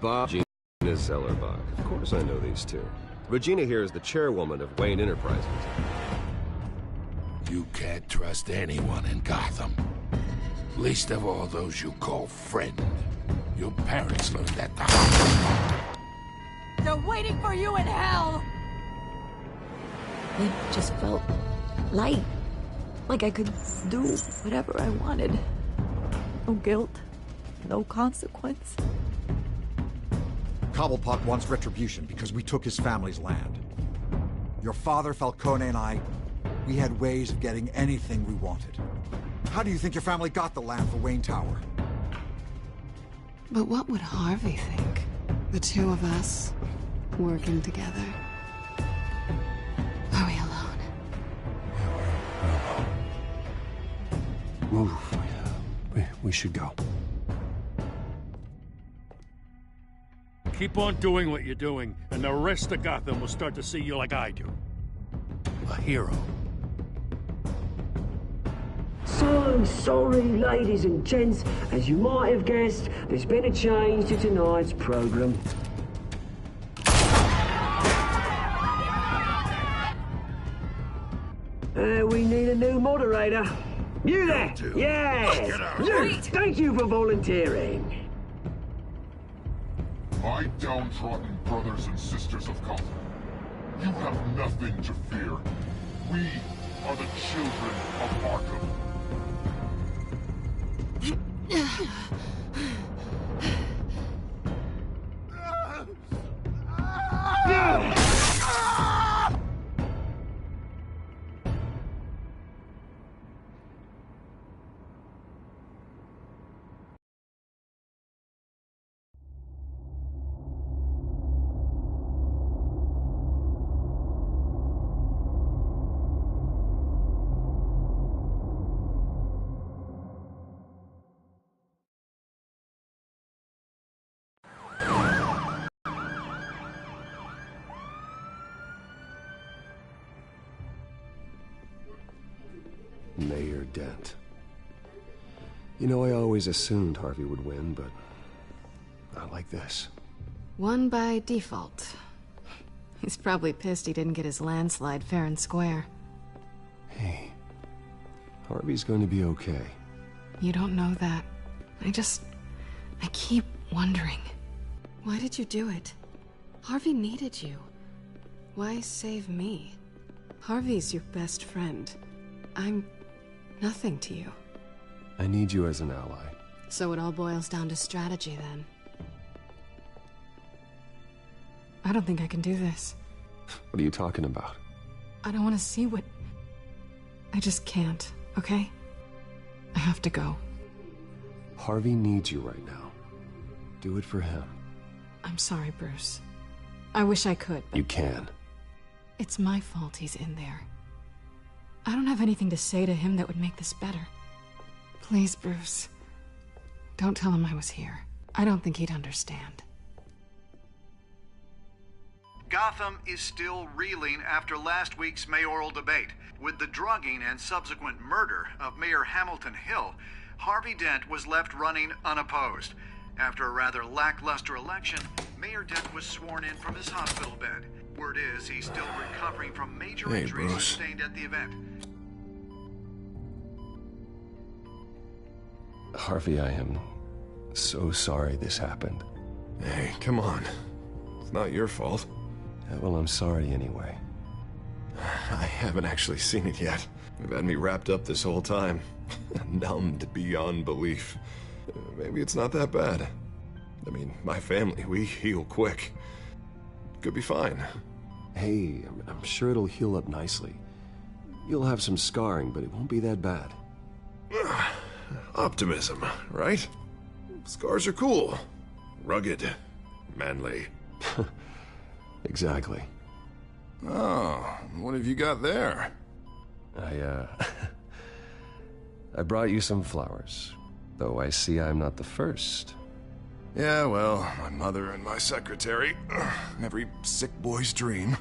Bob, Gina Zellerbach. Of course I know these two. Regina here is the chairwoman of Wayne Enterprises. You can't trust anyone in Gotham. Least of all those you call friend. Your parents learned that the hard way. They're waiting for you in hell! It just felt light. Like I could do whatever I wanted. No guilt. No consequence. Cobblepot wants retribution because we took his family's land. Your father, Falcone, and I, we had ways of getting anything we wanted. How do you think your family got the land for Wayne Tower? But what would Harvey think? The two of us, working together. Are we alone? Move. We should go. Keep on doing what you're doing, and the rest of Gotham will start to see you like I do. A hero. So sorry, ladies and gents. As you might have guessed, there's been a change to tonight's program. We need a new moderator. You there? Yes! You! Thank you for volunteering. My downtrodden brothers and sisters of Gotham, you have nothing to fear. We are the children of Arkham. Mayor Dent. You know, I always assumed Harvey would win, but not like this. Won by default. He's probably pissed he didn't get his landslide fair and square. Hey, Harvey's going to be okay. You don't know that. I keep wondering. Why did you do it? Harvey needed you. Why save me? Harvey's your best friend. I'm nothing to you. I need you as an ally. So it all boils down to strategy, then. I don't think I can do this. What are you talking about? I don't want to see what... I just can't, okay? I have to go. Harvey needs you right now. Do it for him. I'm sorry, Bruce. I wish I could, but... You can. It's my fault he's in there. I don't have anything to say to him that would make this better. Please, Bruce. Don't tell him I was here. I don't think he'd understand. Gotham is still reeling after last week's mayoral debate. With the drugging and subsequent murder of Mayor Hamilton Hill, Harvey Dent was left running unopposed. After a rather lackluster election, Mayor Dent was sworn in from his hospital bed. Word is he's still recovering from major injuries sustained at the event. Harvey, I am so sorry this happened. Hey, come on. It's not your fault. Yeah, well, I'm sorry anyway. I haven't actually seen it yet. You've had me wrapped up this whole time. Numbed beyond belief. Maybe it's not that bad. I mean, my family, we heal quick. Could be fine. Hey, I'm sure it'll heal up nicely. You'll have some scarring, but it won't be that bad. Optimism, right? Scars are cool. Rugged. Manly. Exactly. Oh, what have you got there? I brought you some flowers. Though I see I'm not the first. Yeah, well, my mother and my secretary. Every sick boy's dream.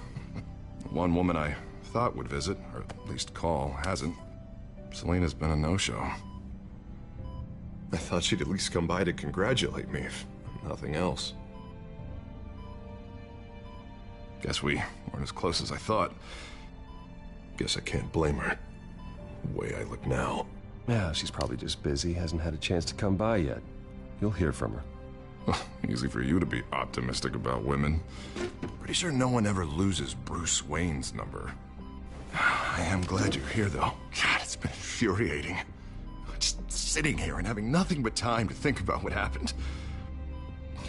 One woman I thought would visit, or at least call, hasn't. Selena's been a no-show. I thought she'd at least come by to congratulate me, if nothing else. Guess we weren't as close as I thought. Guess I can't blame her. The way I look now. Yeah, she's probably just busy, hasn't had a chance to come by yet. You'll hear from her. Easy for you to be optimistic about women. Pretty sure no one ever loses Bruce Wayne's number. I am glad you're here, though. God, it's been infuriating. Just sitting here and having nothing but time to think about what happened.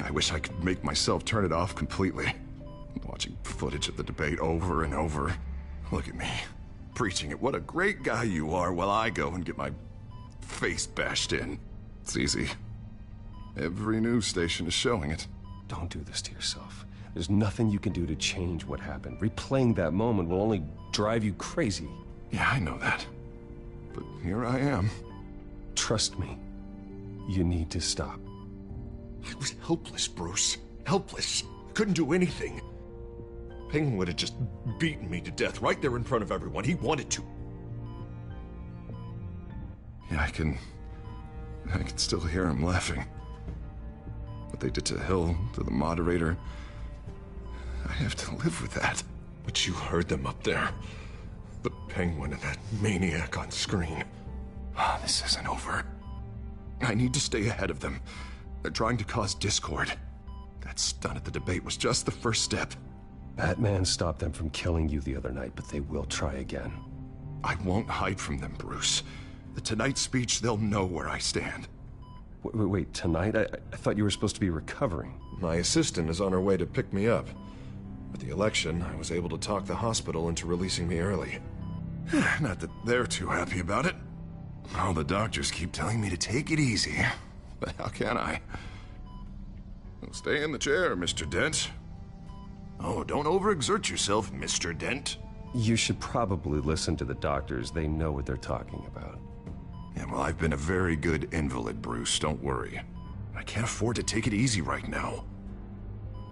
I wish I could make myself turn it off completely. Watching footage of the debate over and over. Look at me, preaching at what a great guy you are while I go and get my face bashed in. It's easy. Every news station is showing it. Don't do this to yourself. There's nothing you can do to change what happened. Replaying that moment will only drive you crazy. Yeah, I know that. But here I am. Trust me. You need to stop. I was helpless, Bruce. Helpless. Couldn't do anything. Penguin would have just beaten me to death right there in front of everyone. He wanted to. Yeah, I can still hear him laughing. What they did to Hill, to the moderator. I have to live with that. But you heard them up there. The Penguin and that maniac on screen. This isn't over. I need to stay ahead of them. They're trying to cause discord. That stunt at the debate was just the first step. Batman stopped them from killing you the other night, but they will try again. I won't hide from them, Bruce. The Tonight speech, they'll know where I stand. Wait, tonight? I thought you were supposed to be recovering. My assistant is on her way to pick me up. With the election, I was able to talk the hospital into releasing me early. Not that they're too happy about it. All the doctors keep telling me to take it easy. But how can I? Well, stay in the chair, Mr. Dent. Oh, don't overexert yourself, Mr. Dent. You should probably listen to the doctors. They know what they're talking about. Yeah, well, I've been a very good invalid, Bruce. Don't worry. I can't afford to take it easy right now.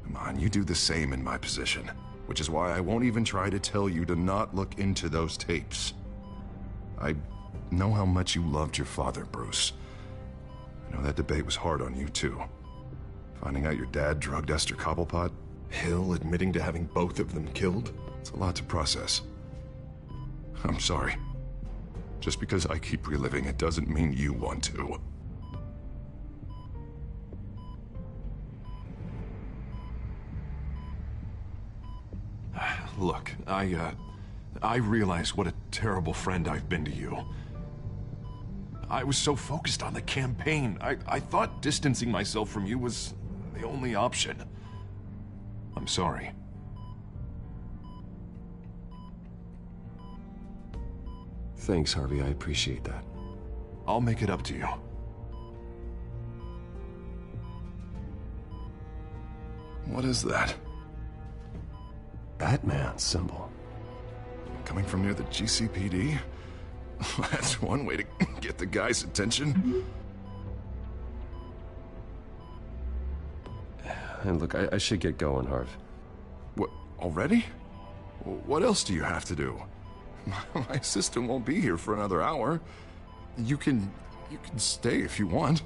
Come on, you do the same in my position. Which is why I won't even try to tell you to not look into those tapes. I know how much you loved your father, Bruce. I know that debate was hard on you, too. Finding out your dad drugged Esther Cobblepot, Hill admitting to having both of them killed, it's a lot to process. I'm sorry. Just because I keep reliving it doesn't mean you want to. Look, I realize what a terrible friend I've been to you. I was so focused on the campaign. I thought distancing myself from you was the only option. I'm sorry. Thanks, Harvey. I appreciate that. I'll make it up to you. What is that? Batman symbol. Coming from near the GCPD? That's one way to get the guy's attention. And look, I should get going, Harv. What, already? What else do you have to do? My assistant won't be here for another hour. You can stay if you want.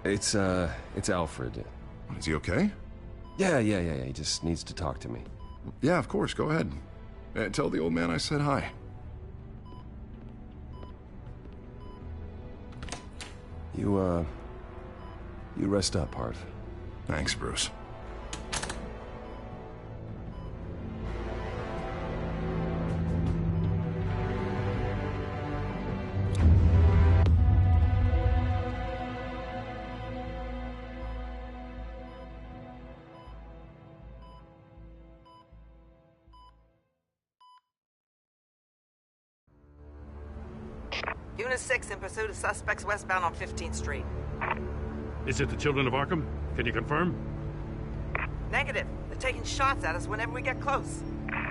It's Alfred. Is he okay? Yeah. He just needs to talk to me. Yeah, of course. Go ahead. Tell the old man I said hi. You rest up, Harv. Thanks, Bruce. Unit 6 in pursuit of suspects westbound on 15th Street. Is it the Children of Arkham? Can you confirm? Negative. They're taking shots at us whenever we get close.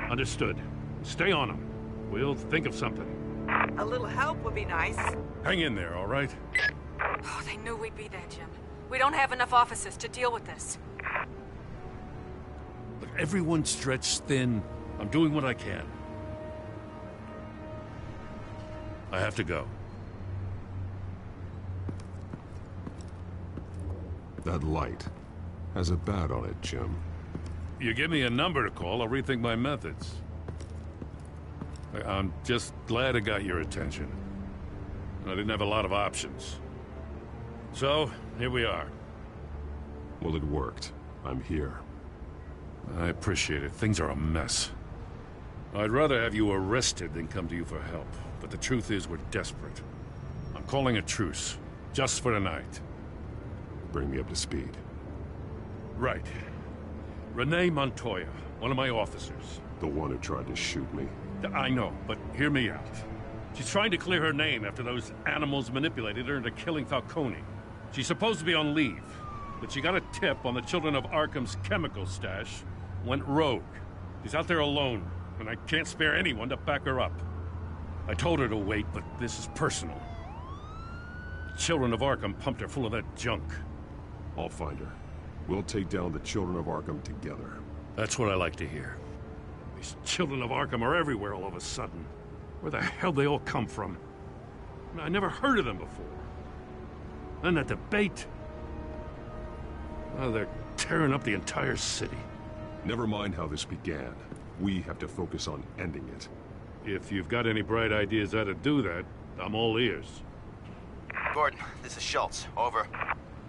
Understood. Stay on them. We'll think of something. A little help would be nice. Hang in there, all right? Oh, they knew we'd be there, Jim. We don't have enough officers to deal with this. Look, everyone's stretched thin. I'm doing what I can. I have to go. That light has a bat on it, Jim. You give me a number to call, I'll rethink my methods. I'm just glad it got your attention. I didn't have a lot of options. So, here we are. Well, it worked. I'm here. I appreciate it. Things are a mess. I'd rather have you arrested than come to you for help. But the truth is, we're desperate. I'm calling a truce. Just for tonight. Bring me up to speed. Right. Renee Montoya, one of my officers. The one who tried to shoot me. I know, but hear me out. She's trying to clear her name after those animals manipulated her into killing Falcone. She's supposed to be on leave, but she got a tip on the Children of Arkham's chemical stash, went rogue. She's out there alone, and I can't spare anyone to back her up. I told her to wait, but this is personal. The Children of Arkham pumped her full of that junk. I'll find her. We'll take down the Children of Arkham together. That's what I like to hear. These Children of Arkham are everywhere all of a sudden. Where the hell they all come from? I never heard of them before. Then that debate. Oh, they're tearing up the entire city. Never mind how this began. We have to focus on ending it. If you've got any bright ideas how to do that, I'm all ears. Gordon, this is Schultz. Over.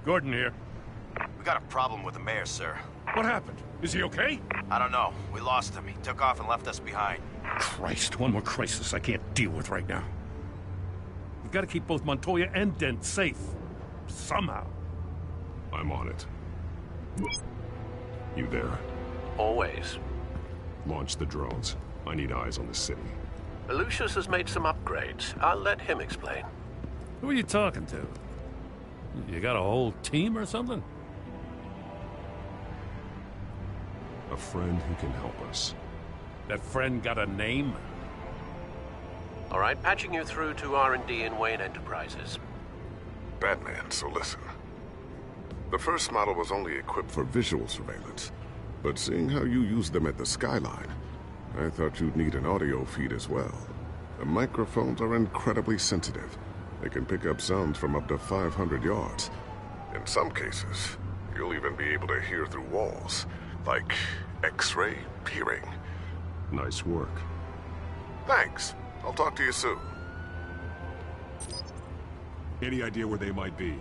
Gordon here. We got a problem with the mayor, sir. What happened? Is he okay? I don't know. We lost him. He took off and left us behind. Christ, one more crisis I can't deal with right now. We've got to keep both Montoya and Dent safe. Somehow. I'm on it. You there? Always. Launch the drones. I need eyes on the city. Lucius has made some upgrades. I'll let him explain. Who are you talking to? You got a whole team or something? A friend who can help us. That friend got a name? All right, patching you through to R&D in Wayne Enterprises. Batman, so listen. The first model was only equipped for visual surveillance, but seeing how you use them at the Skyline, I thought you'd need an audio feed as well. The microphones are incredibly sensitive. They can pick up sounds from up to 500 yards. In some cases, you'll even be able to hear through walls, like X-ray peering. Nice work. Thanks. I'll talk to you soon. Any idea where they might be?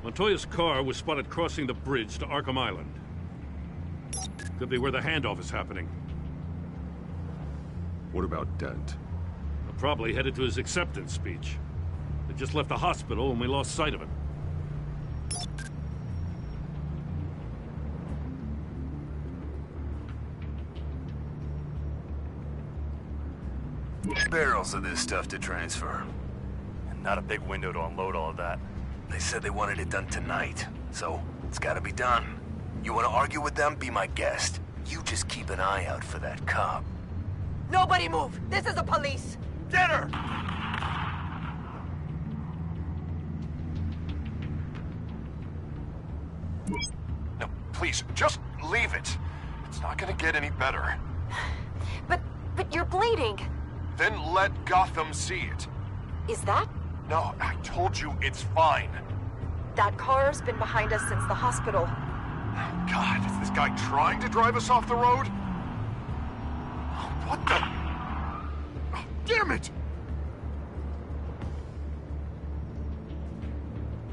Montoya's car was spotted crossing the bridge to Arkham Island. Could be where the handoff is happening. What about Dent? Probably headed to his acceptance speech. They just left the hospital and we lost sight of him. Barrels of this stuff to transfer. And not a big window to unload all of that. They said they wanted it done tonight, so it's gotta be done. You wanna argue with them? Be my guest. You just keep an eye out for that cop. Nobody move! This is the police! Get her! No, please, just leave it. It's not gonna get any better. But you're bleeding. Then let Gotham see it. Is that? No, I told you it's fine. That car's been behind us since the hospital. God, is this guy trying to drive us off the road? What the? Oh, damn it!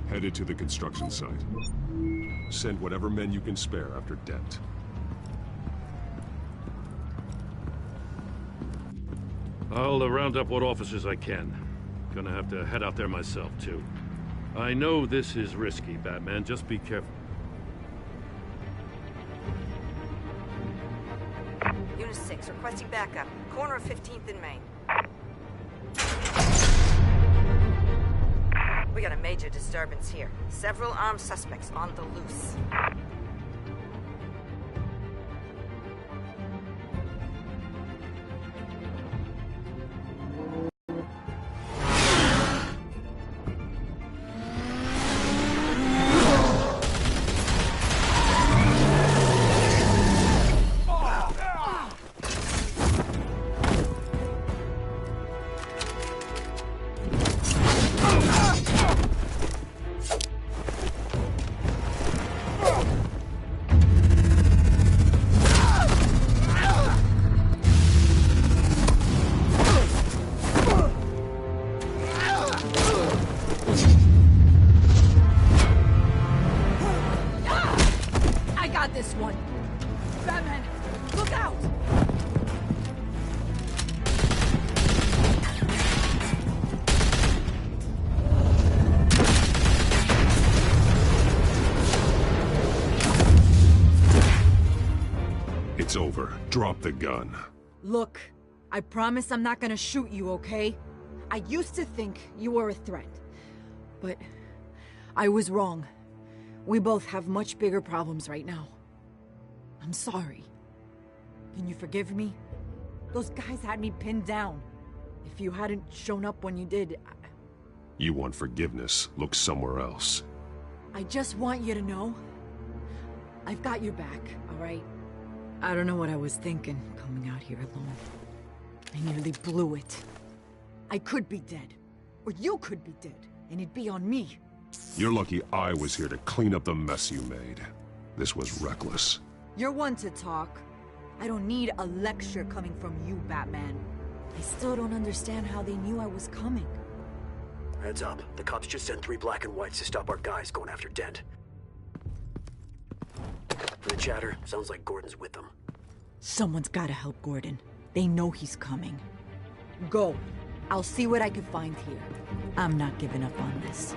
Headed to the construction site. Send whatever men you can spare after Dent. I'll round up what officers I can. Gonna have to head out there myself, too. I know this is risky, Batman. Just be careful. Unit 6, requesting backup. Corner of 15th and Main. We got a major disturbance here. Several armed suspects on the loose. It's over. Drop the gun. Look, I promise I'm not gonna shoot you, okay? I used to think you were a threat, but I was wrong. We both have much bigger problems right now. I'm sorry. Can you forgive me? Those guys had me pinned down. If you hadn't shown up when you did, You want forgiveness? Look somewhere else. I just want you to know, I've got your back, alright? I don't know what I was thinking, coming out here alone. I nearly blew it. I could be dead. Or you could be dead, and it'd be on me. You're lucky I was here to clean up the mess you made. This was reckless. You're one to talk. I don't need a lecture coming from you, Batman. I still don't understand how they knew I was coming. Heads up. The cops just sent 3 black and whites to stop our guys going after Dent. For the chatter, sounds like Gordon's with them. Someone's gotta help Gordon. They know he's coming. Go. I'll see what I can find here. I'm not giving up on this.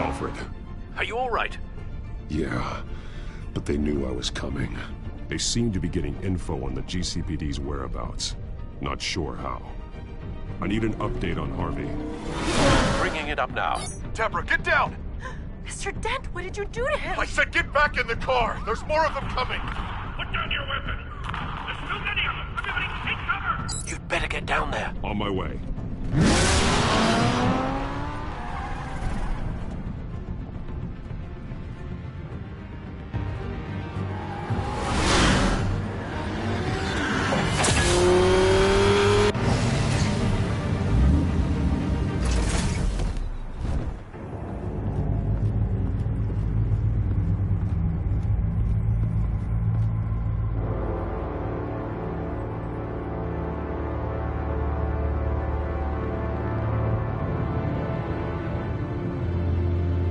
Alfred. Are you all right? Yeah, but they knew I was coming. They seemed to be getting info on the GCPD's whereabouts. Not sure how. I need an update on Harvey. Bringing it up now. Deborah, get down! Mr. Dent, what did you do to him? I said get back in the car! There's more of them coming! Put down your weapon! There's too many of them! Everybody take cover! You'd better get down there. On my way.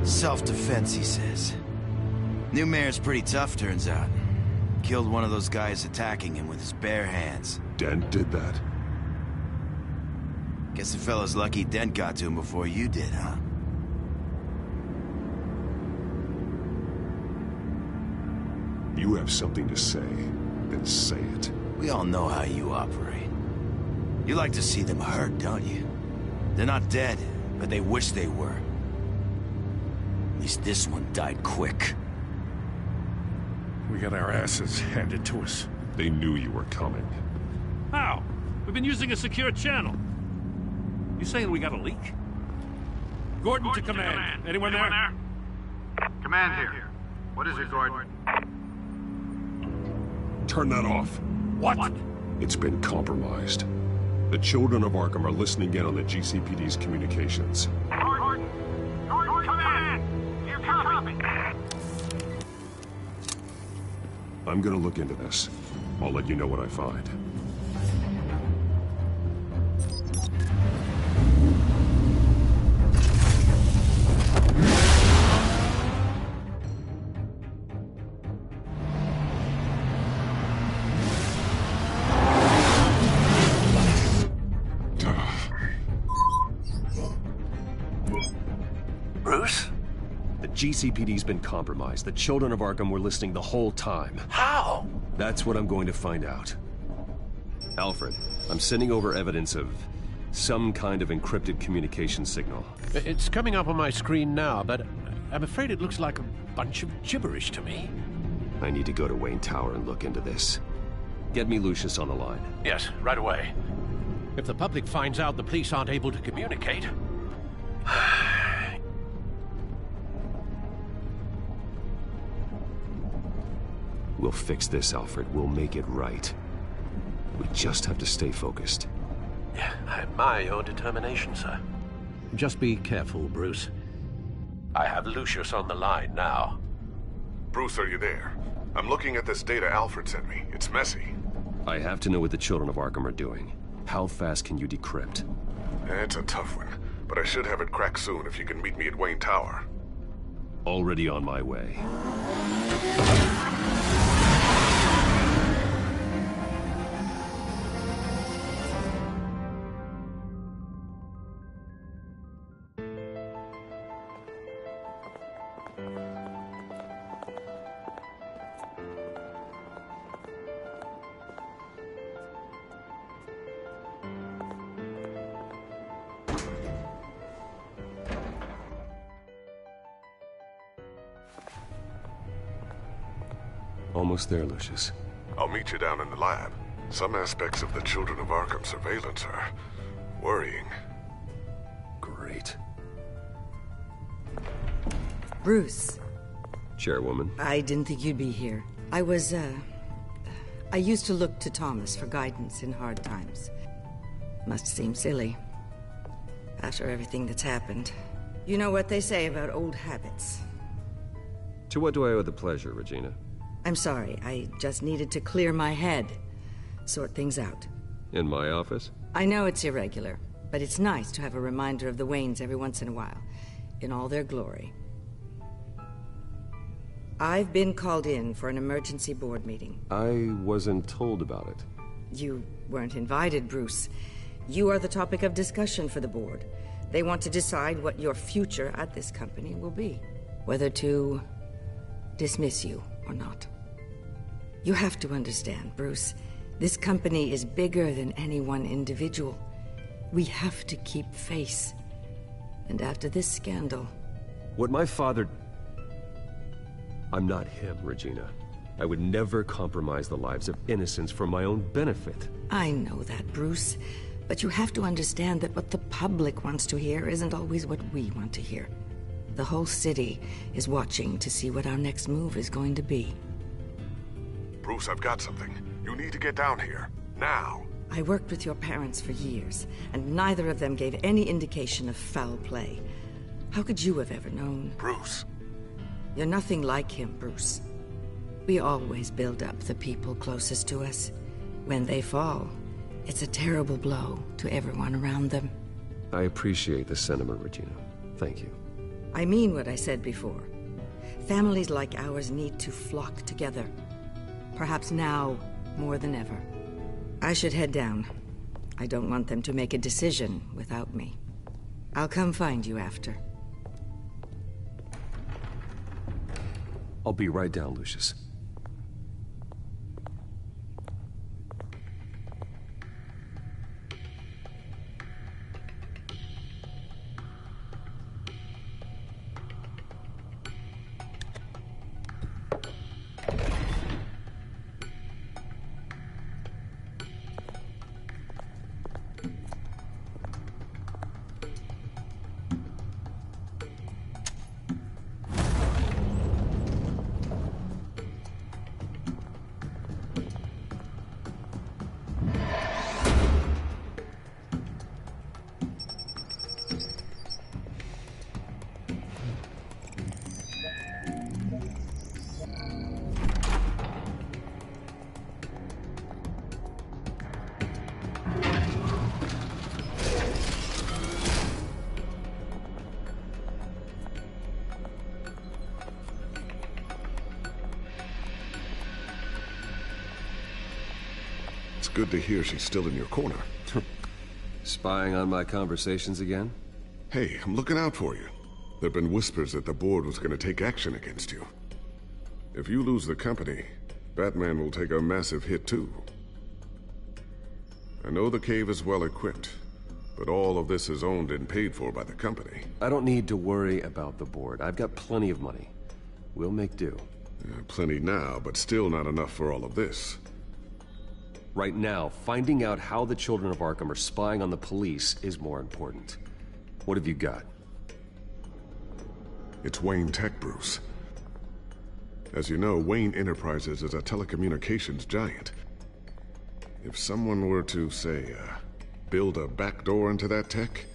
Self-defense, he says. New mayor's pretty tough, turns out. Killed one of those guys attacking him with his bare hands. Dent did that? Guess the fella's lucky Dent got to him before you did, huh? You have something to say, then say it. We all know how you operate. You like to see them hurt, don't you? They're not dead, but they wish they were. At least this one died quick. We got our asses handed to us. They knew you were coming. How? We've been using a secure channel. You saying we got a leak? Gordon to command. Anyone there? Command here. What is it, Gordon? Turn that off. What? It's been compromised. The children of Arkham are listening in on the GCPD's communications. Gordon, command! You copy? I'm gonna look into this. I'll let you know what I find. Bruce? The GCPD's been compromised. The children of Arkham were listening the whole time. How? That's what I'm going to find out. Alfred, I'm sending over evidence of some kind of encrypted communication signal. It's coming up on my screen now, but I'm afraid it looks like a bunch of gibberish to me. I need to go to Wayne Tower and look into this. Get me Lucius on the line. Yes, right away. If the public finds out the police aren't able to communicate... We'll fix this, Alfred. We'll make it right. We just have to stay focused. Yeah, I admire your determination, sir. Just be careful, Bruce. I have Lucius on the line now. Bruce, are you there? I'm looking at this data Alfred sent me. It's messy. I have to know what the children of Arkham are doing. How fast can you decrypt? It's a tough one, but I should have it cracked soon if you can meet me at Wayne Tower. Already on my way. Almost there, Lucius. I'll meet you down in the lab. Some aspects of the Children of Arkham surveillance are worrying. Great. Bruce. Chairwoman. I didn't think you'd be here. I used to look to Thomas for guidance in hard times. Must seem silly. After everything that's happened. You know what they say about old habits. To what do I owe the pleasure, Regina? I'm sorry, I just needed to clear my head. Sort things out. In my office? I know it's irregular, but it's nice to have a reminder of the Waynes every once in a while. In all their glory. I've been called in for an emergency board meeting. I wasn't told about it. You weren't invited, Bruce. You are the topic of discussion for the board. They want to decide what your future at this company will be. Whether to dismiss you or not. You have to understand, Bruce. This company is bigger than any one individual. We have to keep face. And after this scandal... What my father... I'm not him, Regina. I would never compromise the lives of innocents for my own benefit. I know that, Bruce. But you have to understand that what the public wants to hear isn't always what we want to hear. The whole city is watching to see what our next move is going to be. Bruce, I've got something. You need to get down here. Now. I worked with your parents for years, and neither of them gave any indication of foul play. How could you have ever known? Bruce. You're nothing like him, Bruce. We always build up the people closest to us. When they fall, it's a terrible blow to everyone around them. I appreciate the sentiment, Regina. Thank you. I mean what I said before. Families like ours need to flock together. Perhaps now more than ever. I should head down. I don't want them to make a decision without me. I'll come find you after. I'll be right down, Lucius. Good to hear she's still in your corner. Spying on my conversations again? Hey, I'm looking out for you. There've been whispers that the board was going to take action against you. If you lose the company, Batman will take a massive hit too. I know the cave is well equipped, but all of this is owned and paid for by the company. I don't need to worry about the board. I've got plenty of money. We'll make do. Plenty now, but still not enough for all of this. Right now, finding out how the Children of Arkham are spying on the police is more important. What have you got? It's Wayne Tech, Bruce. As you know, Wayne Enterprises is a telecommunications giant. If someone were to, say, build a backdoor into that tech...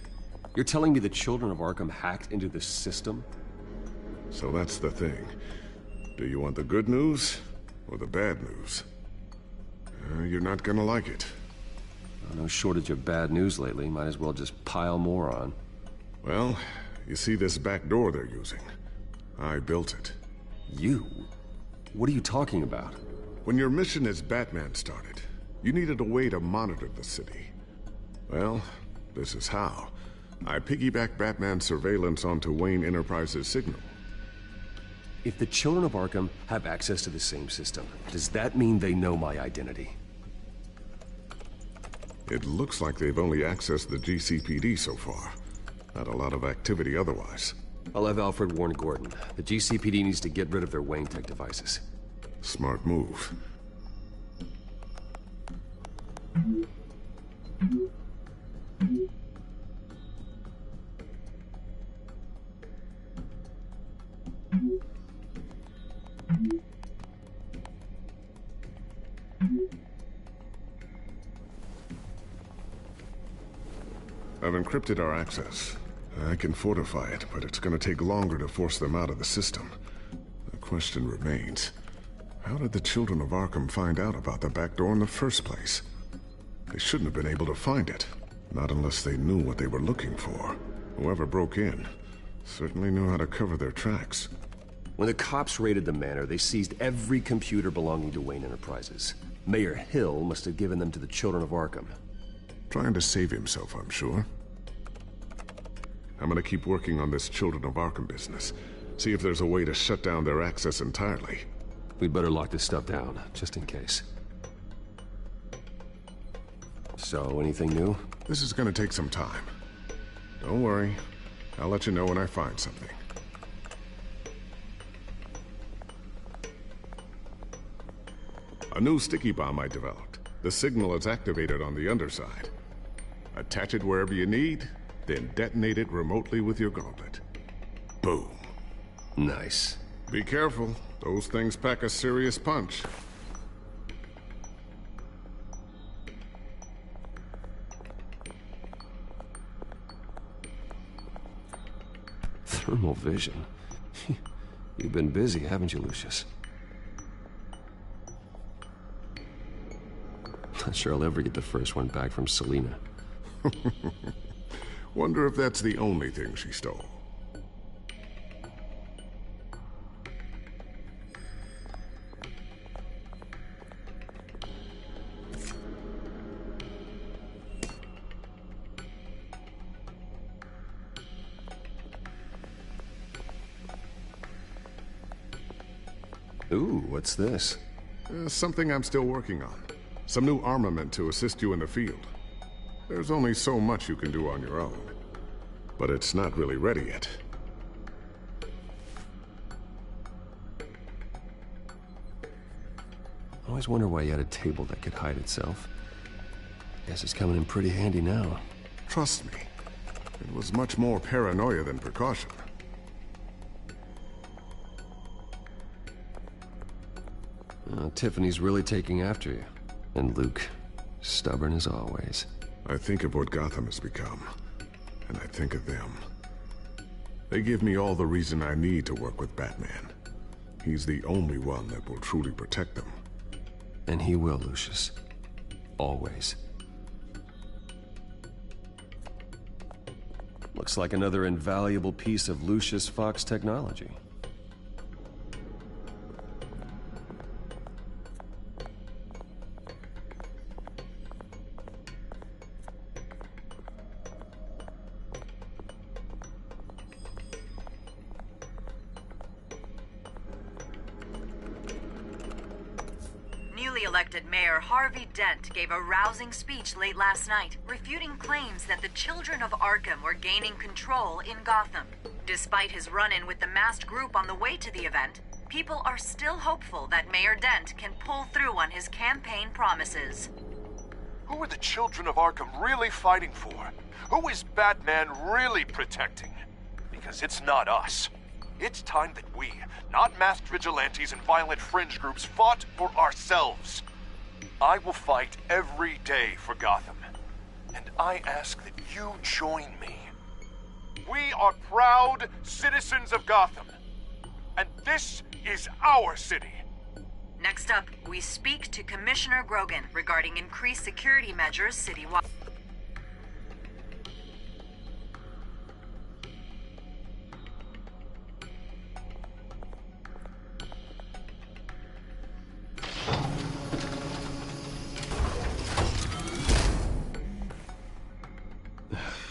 You're telling me the Children of Arkham hacked into the system? So that's the thing. Do you want the good news or the bad news? You're not gonna like it. No shortage of bad news lately. Might as well just pile more on. Well, you see this back door they're using? I built it. You? What are you talking about? When your mission as Batman started, you needed a way to monitor the city. Well, this is how. I piggybacked Batman's surveillance onto Wayne Enterprises' signal. If the Children of Arkham have access to the same system, does that mean they know my identity? It looks like they've only accessed the GCPD so far. Not a lot of activity otherwise. I'll have Alfred warn Gordon. The GCPD needs to get rid of their Wayne Tech devices. Smart move. I've encrypted our access. I can fortify it, but it's gonna take longer to force them out of the system. The question remains, how did the children of Arkham find out about the back door in the first place? They shouldn't have been able to find it. Not unless they knew what they were looking for. Whoever broke in certainly knew how to cover their tracks. When the cops raided the manor, they seized every computer belonging to Wayne Enterprises. Mayor Hill must have given them to the children of Arkham. Trying to save himself, I'm sure. I'm gonna keep working on this Children of Arkham business. See if there's a way to shut down their access entirely. We'd better lock this stuff down, just in case. So, anything new? This is gonna take some time. Don't worry. I'll let you know when I find something. A new sticky bomb I developed. The signal is activated on the underside. Attach it wherever you need, then detonate it remotely with your gauntlet. Boom. Nice. Be careful. Those things pack a serious punch. Thermal vision. You've been busy, haven't you, Lucius? Not sure I'll ever get the first one back from Selina. Wonder if that's the only thing she stole. Ooh, what's this? Something I'm still working on. Some new armament to assist you in the field. There's only so much you can do on your own. But it's not really ready yet. I always wonder why you had a table that could hide itself. Guess it's coming in pretty handy now. Trust me, it was much more paranoia than precaution. Tiffany's really taking after you. And Luke, stubborn as always. I think of what Gotham has become, and I think of them. They give me all the reason I need to work with Batman. He's the only one that will truly protect them. And he will, Lucius. Always. Looks like another invaluable piece of Lucius Fox technology. Newly elected Mayor Harvey Dent gave a rousing speech late last night, refuting claims that the children of Arkham were gaining control in Gotham. Despite his run-in with the masked group on the way to the event, people are still hopeful that Mayor Dent can pull through on his campaign promises. Who are the children of Arkham really fighting for? Who is Batman really protecting? Because it's not us. It's time that we, not masked vigilantes and violent fringe groups, fought for ourselves. I will fight every day for Gotham. And I ask that you join me. We are proud citizens of Gotham. And this is our city. Next up, we speak to Commissioner Grogan regarding increased security measures citywide.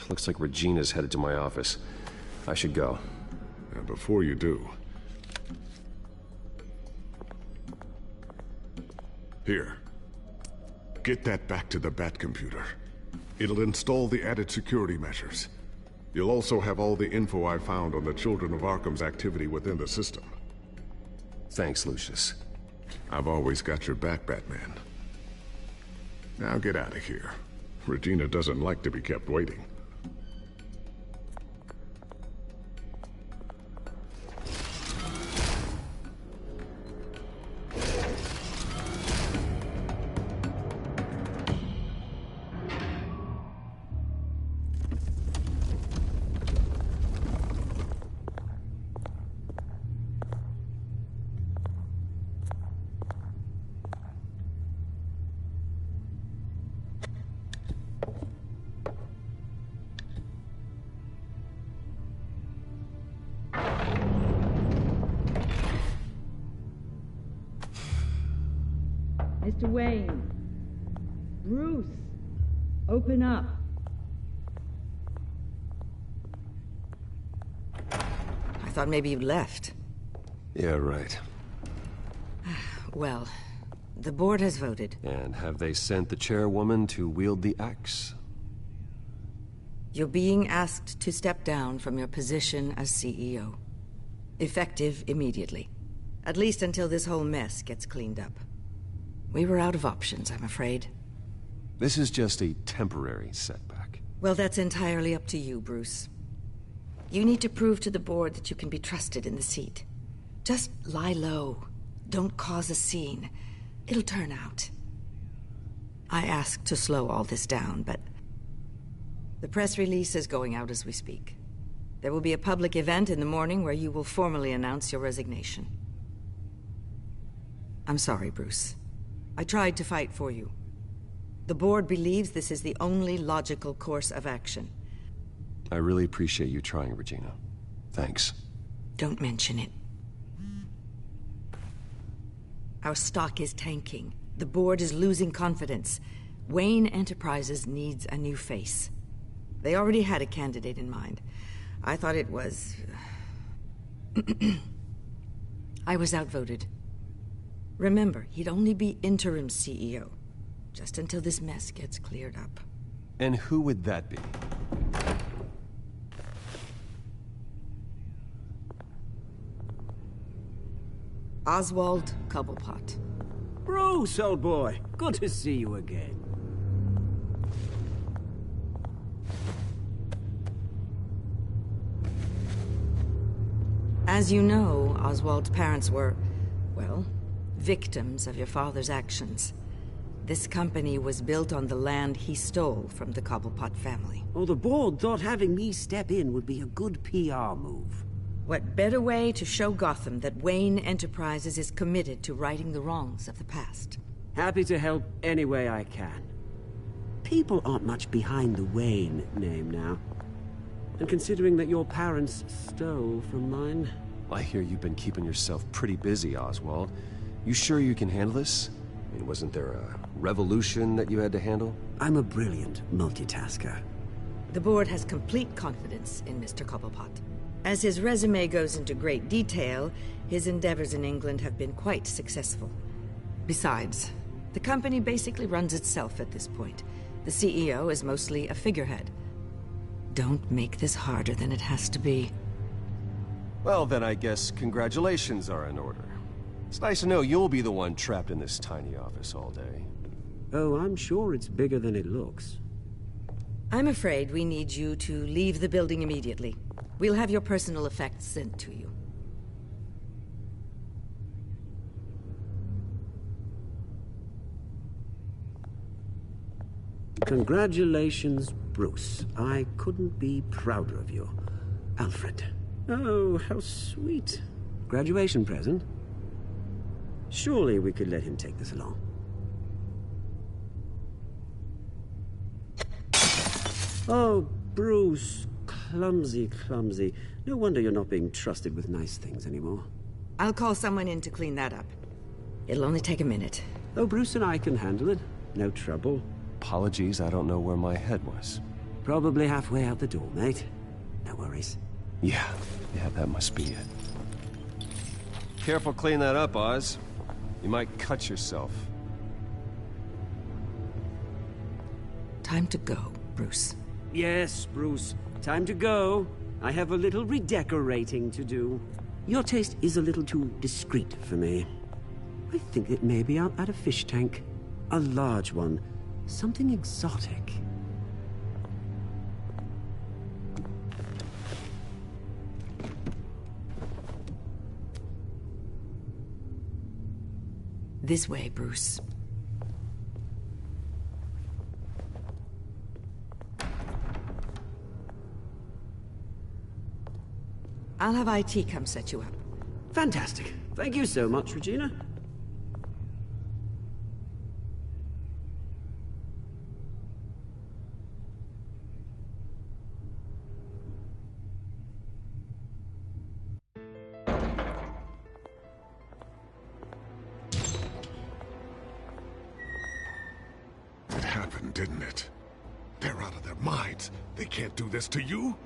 Looks like Regina's headed to my office. I should go. And before you do... Here. Get that back to the Batcomputer. It'll install the added security measures. You'll also have all the info I found on the Children of Arkham's activity within the system. Thanks, Lucius. I've always got your back, Batman. Now get out of here. Regina doesn't like to be kept waiting. Mr. Wayne. Bruce. Open up. I thought maybe you left. Yeah, right. Well, the board has voted. And have they sent the chairwoman to wield the axe? You're being asked to step down from your position as CEO. Effective immediately. At least until this whole mess gets cleaned up. We were out of options, I'm afraid. This is just a temporary setback. Well, that's entirely up to you, Bruce. You need to prove to the board that you can be trusted in the seat. Just lie low. Don't cause a scene. It'll turn out. I asked to slow all this down, but... the press release is going out as we speak. There will be a public event in the morning where you will formally announce your resignation. I'm sorry, Bruce. I tried to fight for you. The board believes this is the only logical course of action. I really appreciate you trying, Regina. Thanks. Don't mention it. Our stock is tanking. The board is losing confidence. Wayne Enterprises needs a new face. They already had a candidate in mind. I thought it was... I was outvoted. Remember, he'd only be interim CEO, just until this mess gets cleared up. And who would that be? Oswald Cobblepot. Bruce, old boy. Good to see you again. As you know, Oswald's parents were, well, victims of your father's actions. This company was built on the land he stole from the Cobblepot family. Well, the board thought having me step in would be a good PR move. What better way to show Gotham that Wayne Enterprises is committed to righting the wrongs of the past? Happy to help any way I can. People aren't much behind the Wayne name now. And considering that your parents stole from mine... I hear you've been keeping yourself pretty busy, Oswald. You sure you can handle this? I mean, wasn't there a revolution that you had to handle? I'm a brilliant multitasker. The board has complete confidence in Mr. Cobblepot. As his resume goes into great detail, his endeavors in England have been quite successful. Besides, the company basically runs itself at this point. The CEO is mostly a figurehead. Don't make this harder than it has to be. Well, then I guess congratulations are in order. It's nice to know you'll be the one trapped in this tiny office all day. Oh, I'm sure it's bigger than it looks. I'm afraid we need you to leave the building immediately. We'll have your personal effects sent to you. Congratulations, Bruce. I couldn't be prouder of you. Alfred. Oh, how sweet. Graduation present? Surely we could let him take this along. Oh, Bruce. Clumsy, clumsy. No wonder you're not being trusted with nice things anymore. I'll call someone in to clean that up. It'll only take a minute. Oh, Bruce and I can handle it. No trouble. Apologies, I don't know where my head was. Probably halfway out the door, mate. No worries. Yeah, that must be it. Careful clean that up, Oz. You might cut yourself. Time to go, Bruce. Yes, Bruce. Time to go. I have a little redecorating to do. Your taste is a little too discreet for me. I think it may be out at a fish tank. A large one. Something exotic. This way, Bruce. I'll have IT come set you up. Fantastic. Thank you so much, Regina. It happened, didn't it? They're out of their minds. They can't do this to you?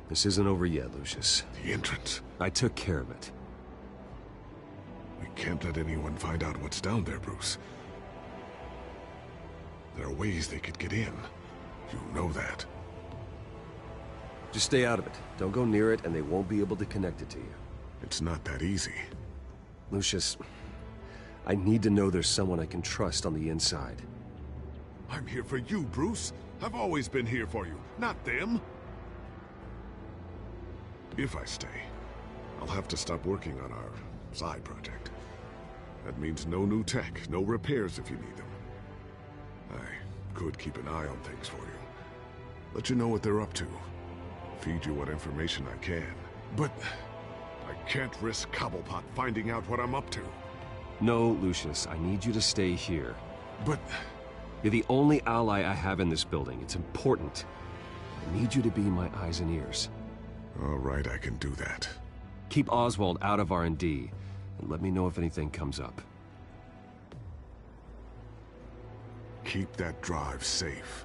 This isn't over yet, Lucius. The entrance. I took care of it. We can't let anyone find out what's down there, Bruce. There are ways they could get in. You know that. Just stay out of it. Don't go near it, and they won't be able to connect it to you. It's not that easy. Lucius, I need to know there's someone I can trust on the inside. I'm here for you, Bruce. I've always been here for you, not them. If I stay, I'll have to stop working on our side project. That means no new tech, no repairs if you need them. I could keep an eye on things for you. Let you know what they're up to. Feed you what information I can. But I can't risk Cobblepot finding out what I'm up to. No, Lucius, I need you to stay here. But... You're the only ally I have in this building. It's important. I need you to be my eyes and ears. All right, I can do that. Keep Oswald out of R&D, and let me know if anything comes up. Keep that drive safe.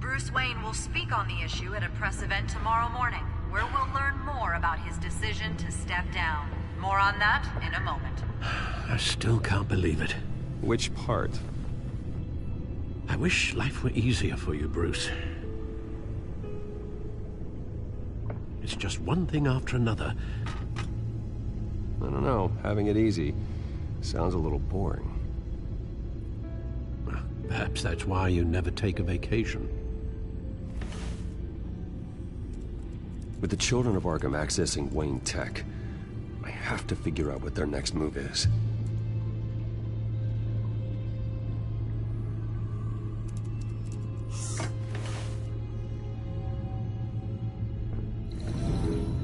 Bruce Wayne will speak on the issue at a press event tomorrow morning, where we'll learn more about his decision to step down. More on that in a moment. I still can't believe it. Which part? I wish life were easier for you, Bruce. It's just one thing after another. I don't know. Having it easy sounds a little boring. Perhaps that's why you never take a vacation. With the children of Arkham accessing Wayne Tech, I have to figure out what their next move is.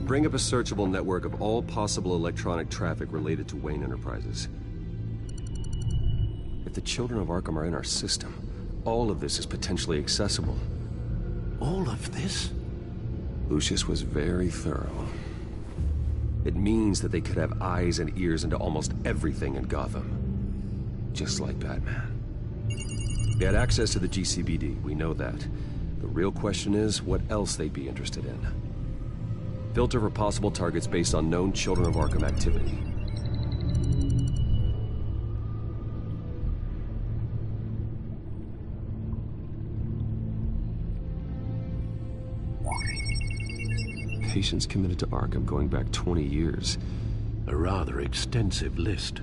Bring up a searchable network of all possible electronic traffic related to Wayne Enterprises. If the children of Arkham are in our system, all of this is potentially accessible. All of this? Lucius was very thorough. It means that they could have eyes and ears into almost everything in Gotham. Just like Batman. They had access to the GCPD, we know that. The real question is, what else they'd be interested in. Filter for possible targets based on known Children of Arkham activity. Patients committed to Arkham going back 20 years. A rather extensive list.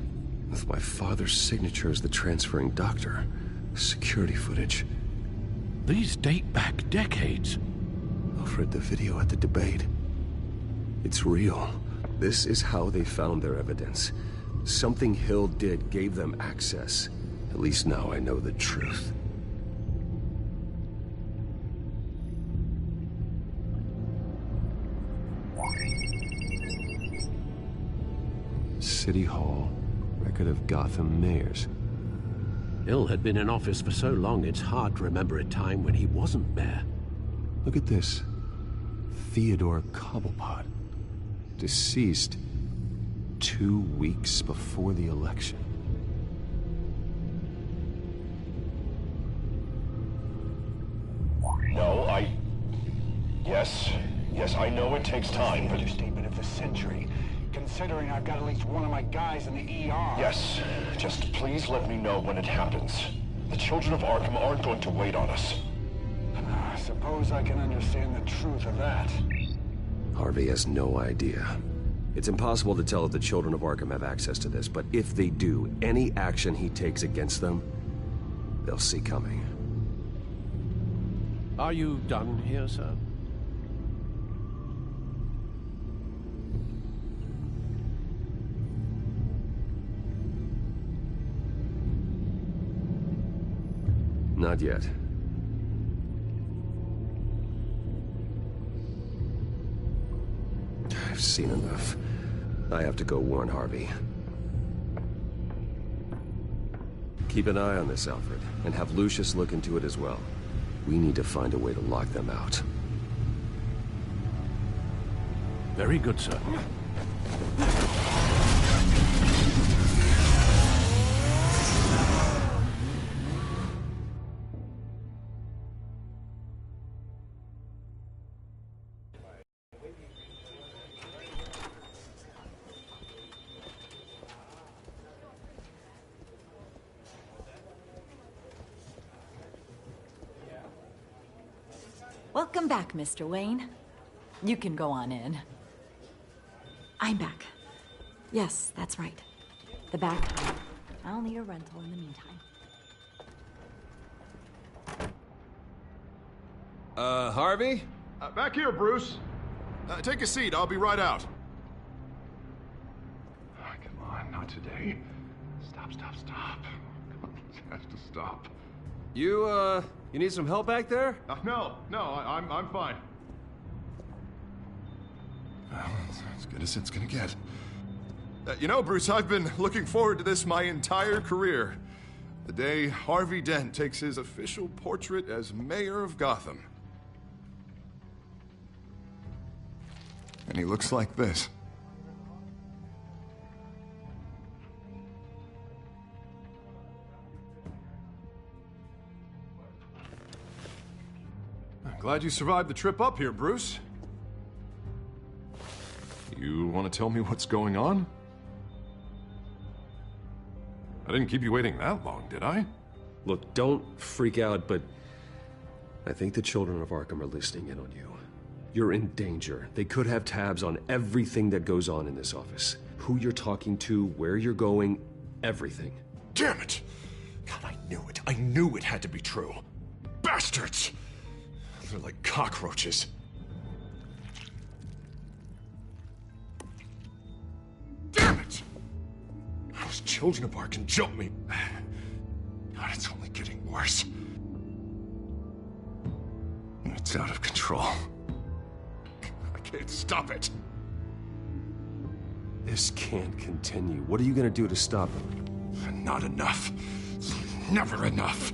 With my father's signature as the transferring doctor. Security footage. These date back decades. Alfred, the video at the debate. It's real. This is how they found their evidence. Something Hill did gave them access. At least now I know the truth. City Hall, record of Gotham mayors. Hill had been in office for so long, it's hard to remember a time when he wasn't mayor. Look at this. Theodore Cobblepot. Deceased 2 weeks before the election. No, Yes, I know it takes time, but... Understatement of the century, considering I've got at least one of my guys in the ER. Yes, just please let me know when it happens. The children of Arkham aren't going to wait on us. I suppose I can understand the truth of that. Harvey has no idea. It's impossible to tell if the children of Arkham have access to this, but if they do, any action he takes against them, they'll see coming. Are you done here, sir? Not yet. I've seen enough. I have to go warn Harvey. Keep an eye on this, Alfred, and have Lucius look into it as well. We need to find a way to lock them out. Very good, sir. Welcome back, Mr. Wayne. You can go on in. I'm back. Yes, that's right. The back. I'll need a rental in the meantime. Harvey? Back here, Bruce. Take a seat. I'll be right out. Come on, not today. Stop. Come on, this has to stop. You need some help back there? No, I'm fine. Well, it's as good as it's gonna get. You know, Bruce, I've been looking forward to this my entire career. The day Harvey Dent takes his official portrait as mayor of Gotham. And he looks like this. I'm glad you survived the trip up here, Bruce. You want to tell me what's going on? I didn't keep you waiting that long, did I? Look, don't freak out, but I think the children of Arkham are listening in on you. You're in danger. They could have tabs on everything that goes on in this office. Who you're talking to, where you're going, everything. Damn it! God, I knew it. I knew it had to be true. Bastards! They're like cockroaches. Damn it! Those children of Arkham jumped me. God, it's only getting worse. It's out of control. I can't stop it. This can't continue. What are you gonna do to stop them? Not enough. Never enough.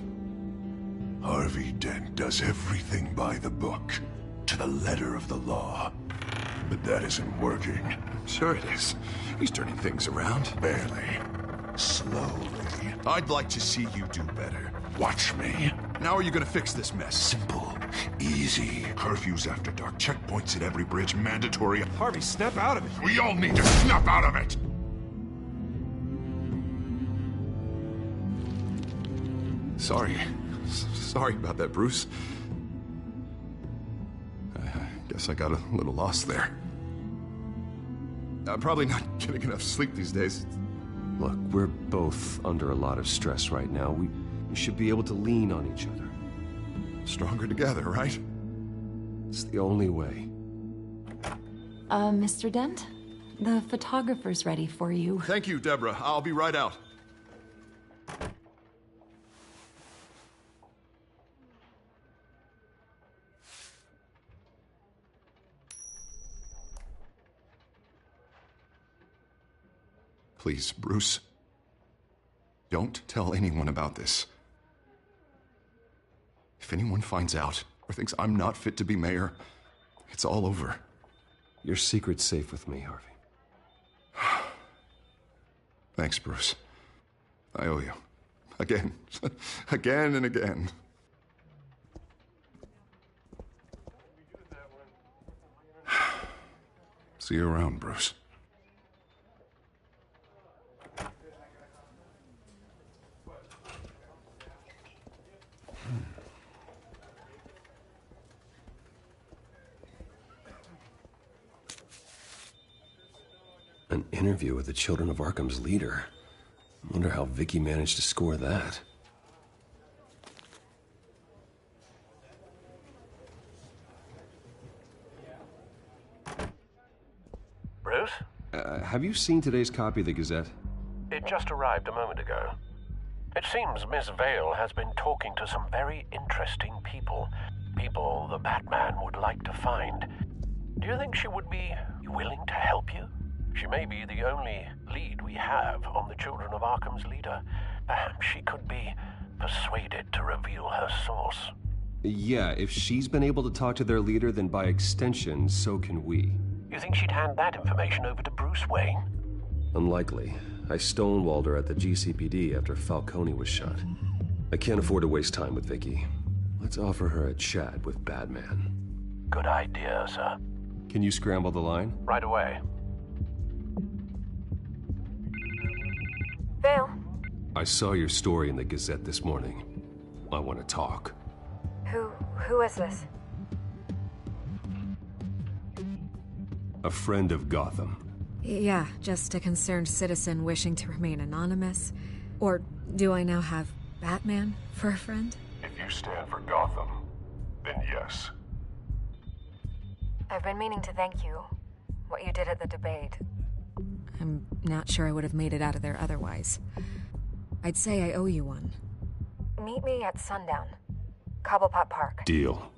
Harvey Dent does everything by the book, to the letter of the law. But that isn't working. Sure it is. He's turning things around. Barely. Slowly. I'd like to see you do better. Watch me. Now are you gonna fix this mess? Simple. Easy. Curfews after dark. Checkpoints at every bridge. Mandatory. Harvey, snap out of it. We all need to snap out of it! Sorry about that, Bruce. I guess I got a little lost there. I'm probably not getting enough sleep these days. Look, we're both under a lot of stress right now. We should be able to lean on each other. Stronger together, right? It's the only way. Mr. Dent? The photographer's ready for you. Thank you, Deborah. I'll be right out. Please, Bruce. Don't tell anyone about this. If anyone finds out or thinks I'm not fit to be mayor, it's all over. Your secret's safe with me, Harvey. Thanks, Bruce. I owe you. Again. Again and again. See you around, Bruce. An interview with the Children of Arkham's leader. Wonder how Vicky managed to score that. Bruce? Have you seen today's copy of the Gazette? It just arrived a moment ago. It seems Miss Vale has been talking to some very interesting people. People the Batman would like to find. Do you think she would be willing to help you? She may be the only lead we have on the Children of Arkham's leader. Perhaps she could be persuaded to reveal her source. Yeah, if she's been able to talk to their leader, then by extension, so can we. You think she'd hand that information over to Bruce Wayne? Unlikely. I stonewalled her at the GCPD after Falcone was shot. I can't afford to waste time with Vicky. Let's offer her a chat with Batman. Good idea, sir. Can you scramble the line? Right away. Vale? I saw your story in the Gazette this morning. I want to talk. Who is this? A friend of Gotham. Yeah, just a concerned citizen wishing to remain anonymous. Or do I now have Batman for a friend? If you stand for Gotham, then yes. I've been meaning to thank you. What you did at the debate. I'm not sure I would have made it out of there otherwise. I'd say I owe you one. Meet me at sundown. Cobblepot Park. Deal.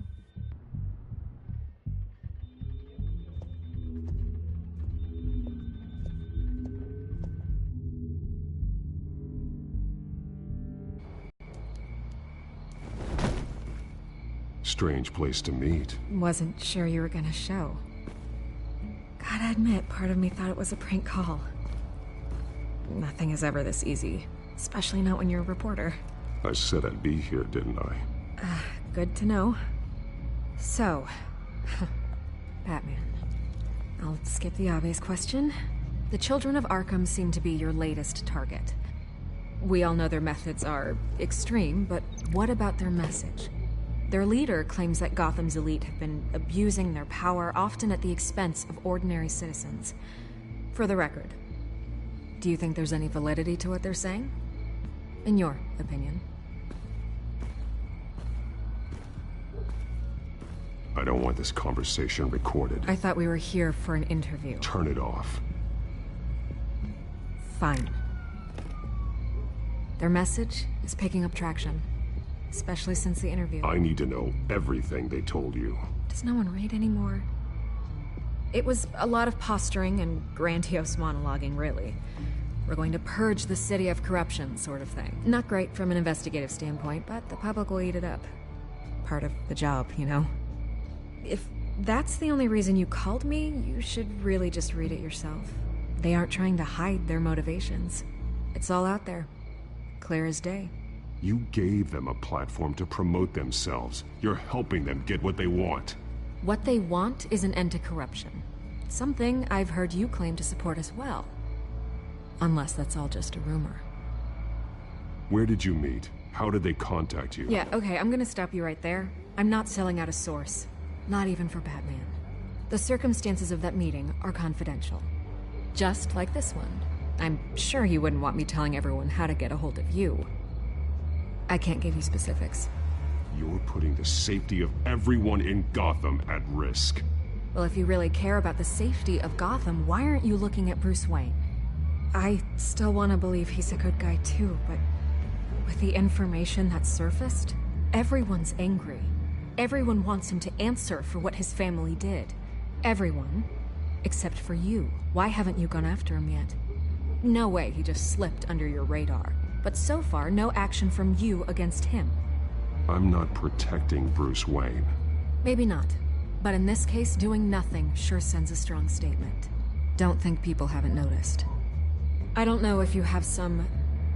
Strange place to meet. Wasn't sure you were gonna show. Gotta admit, part of me thought it was a prank call. Nothing is ever this easy, especially not when you're a reporter. I said I'd be here, didn't I? Good to know. So, Batman. I'll skip the obvious question. The Children of Arkham seem to be your latest target. We all know their methods are extreme, but what about their message? Their leader claims that Gotham's elite have been abusing their power, often at the expense of ordinary citizens. For the record, do you think there's any validity to what they're saying? In your opinion? I don't want this conversation recorded. I thought we were here for an interview. Turn it off. Fine. Their message is picking up traction. Especially since the interview. I need to know everything they told you. Does no one read anymore? It was a lot of posturing and grandiose monologuing, really. We're going to purge the city of corruption, sort of thing. Not great from an investigative standpoint, but the public will eat it up. Part of the job, you know? If that's the only reason you called me, you should really just read it yourself. They aren't trying to hide their motivations. It's all out there. Clear as day. You gave them a platform to promote themselves. You're helping them get what they want. What they want is an end to corruption. Something I've heard you claim to support as well. Unless that's all just a rumor. Where did you meet? How did they contact you? Yeah, okay, I'm gonna stop you right there. I'm not selling out a source. Not even for Batman. The circumstances of that meeting are confidential. Just like this one. I'm sure you wouldn't want me telling everyone how to get a hold of you. I can't give you specifics. You're putting the safety of everyone in Gotham at risk. Well, if you really care about the safety of Gotham, why aren't you looking at Bruce Wayne? I still want to believe he's a good guy too, but with the information that surfaced, everyone's angry. Everyone wants him to answer for what his family did. Everyone, except for you. Why haven't you gone after him yet? No way he just slipped under your radar. But so far, no action from you against him. I'm not protecting Bruce Wayne. Maybe not. But in this case, doing nothing sure sends a strong statement. Don't think people haven't noticed. I don't know if you have some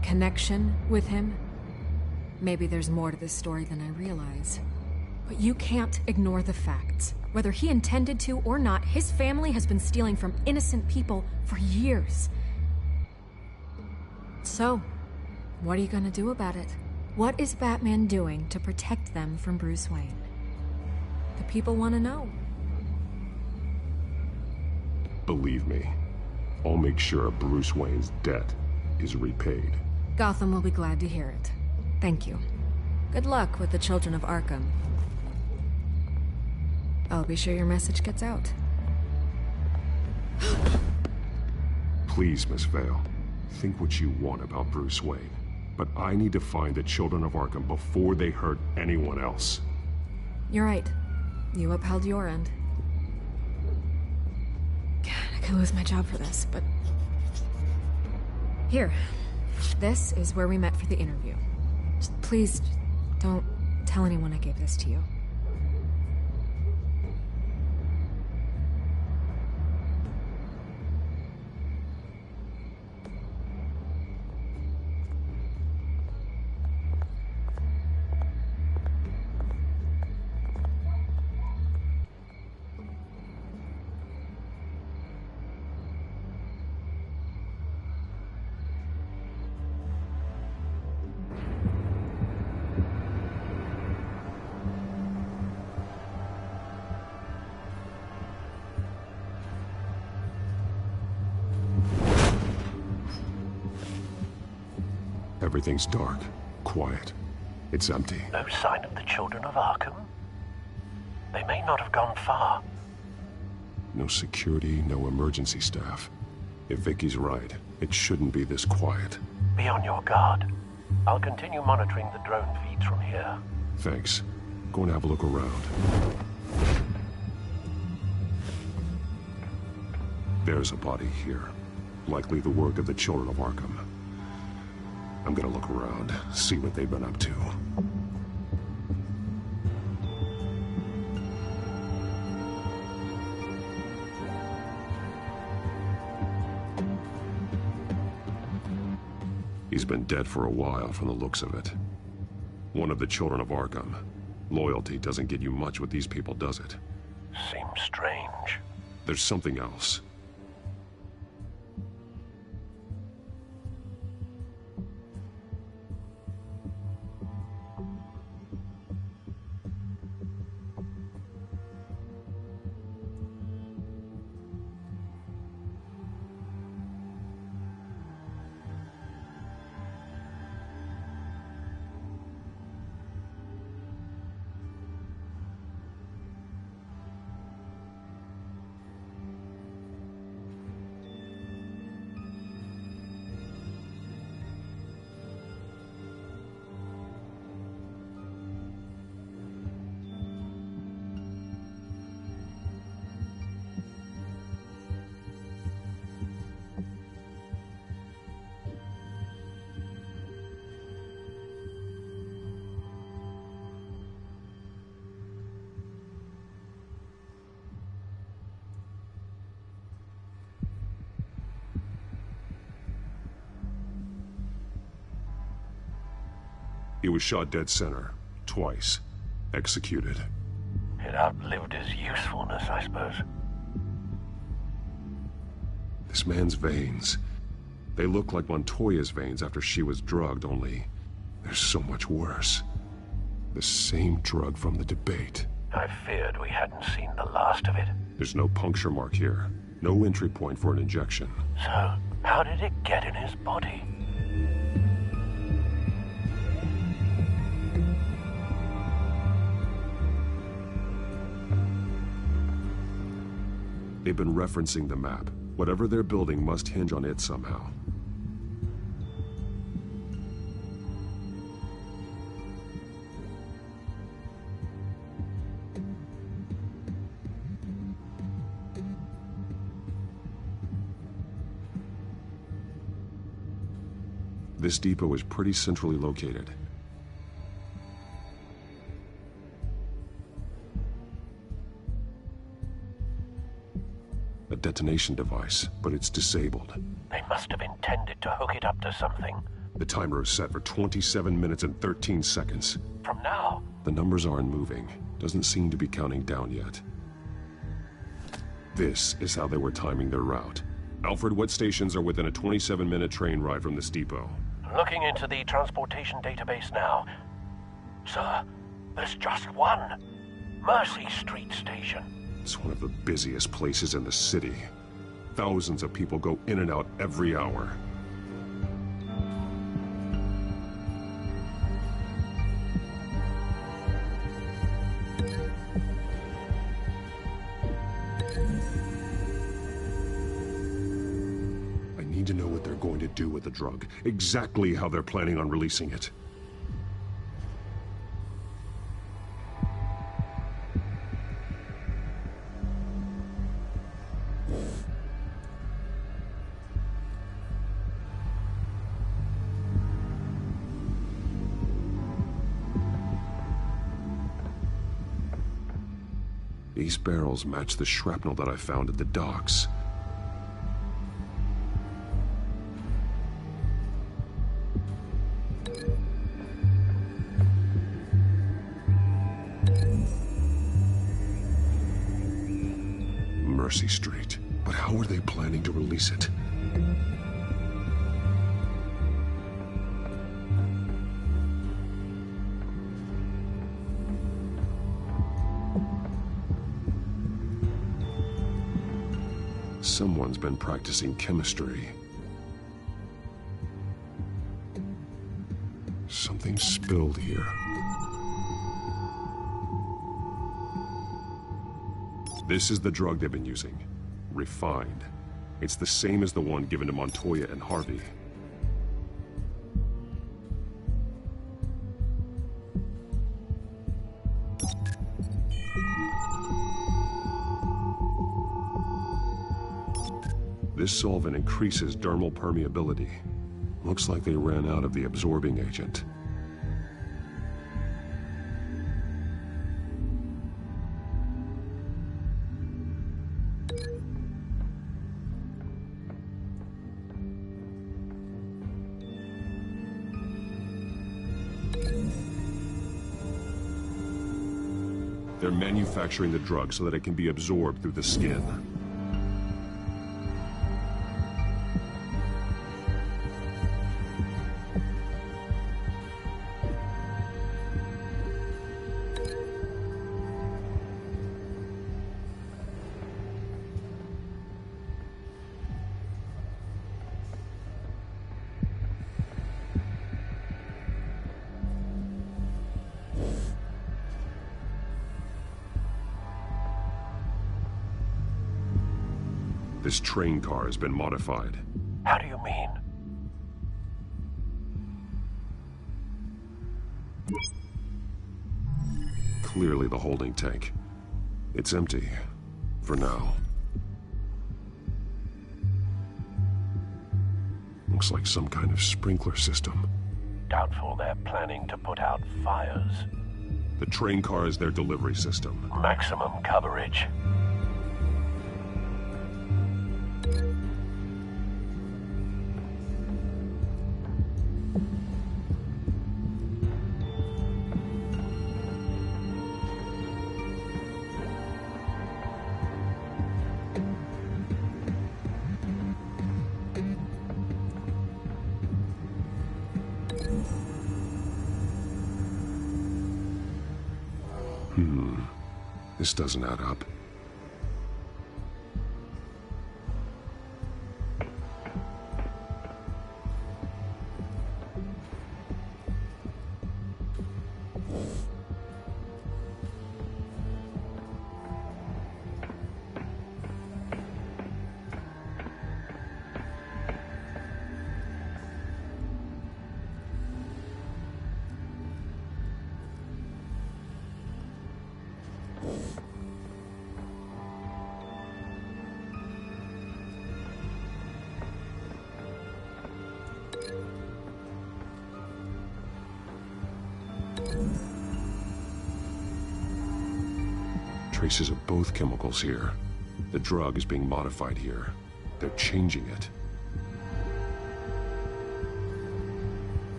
connection with him. Maybe there's more to this story than I realize. But you can't ignore the facts. Whether he intended to or not, his family has been stealing from innocent people for years. So, what are you gonna do about it? What is Batman doing to protect them from Bruce Wayne? The people want to know. Believe me, I'll make sure Bruce Wayne's debt is repaid. Gotham will be glad to hear it. Thank you. Good luck with the children of Arkham. I'll be sure your message gets out. Please, Miss Vale, think what you want about Bruce Wayne. But I need to find the children of Arkham before they hurt anyone else. You're right. You upheld your end. God, I could lose my job for this, but... Here. This is where we met for the interview. Please, don't tell anyone I gave this to you. Everything's dark, quiet. It's empty. No sign of the children of Arkham? They may not have gone far. No security, no emergency staff. If Vicky's right, it shouldn't be this quiet. Be on your guard. I'll continue monitoring the drone feeds from here. Thanks. Go and have a look around. There's a body here. Likely the work of the children of Arkham. I'm gonna look around, see what they've been up to. He's been dead for a while from the looks of it. One of the children of Arkham. Loyalty doesn't get you much with these people, does it? Seems strange. There's something else. He was shot dead center, twice. Executed. It outlived his usefulness, I suppose. This man's veins. They look like Montoya's veins after she was drugged, only they're so much worse. The same drug from the debate. I feared we hadn't seen the last of it. There's no puncture mark here. No entry point for an injection. So, how did it get in his body? They've been referencing the map. Whatever they're building must hinge on it somehow. This depot is pretty centrally located. A detonation device, but it's disabled. They must have intended to hook it up to something. The timer is set for 27 minutes and 13 seconds. From now? The numbers aren't moving. Doesn't seem to be counting down yet. This is how they were timing their route. Alfred, what stations are within a 27-minute train ride from this depot? Looking into the transportation database now. Sir, there's just one. Mercy Street Station. It's one of the busiest places in the city. Thousands of people go in and out every hour. I need to know what they're going to do with the drug. Exactly how they're planning on releasing it. These barrels match the shrapnel that I found at the docks. Mercy Street. But how are they planning to release it? Someone's been practicing chemistry. Something spilled here. This is the drug they've been using. Refined. It's the same as the one given to Montoya and Harvey. This solvent increases dermal permeability. Looks like they ran out of the absorbing agent. They're manufacturing the drug so that it can be absorbed through the skin. This train car has been modified. How do you mean? Clearly the holding tank. It's empty. For now. Looks like some kind of sprinkler system. Doubtful they're planning to put out fires. The train car is their delivery system. Maximum coverage. This doesn't add up. Traces of both chemicals here. The drug is being modified here. They're changing it.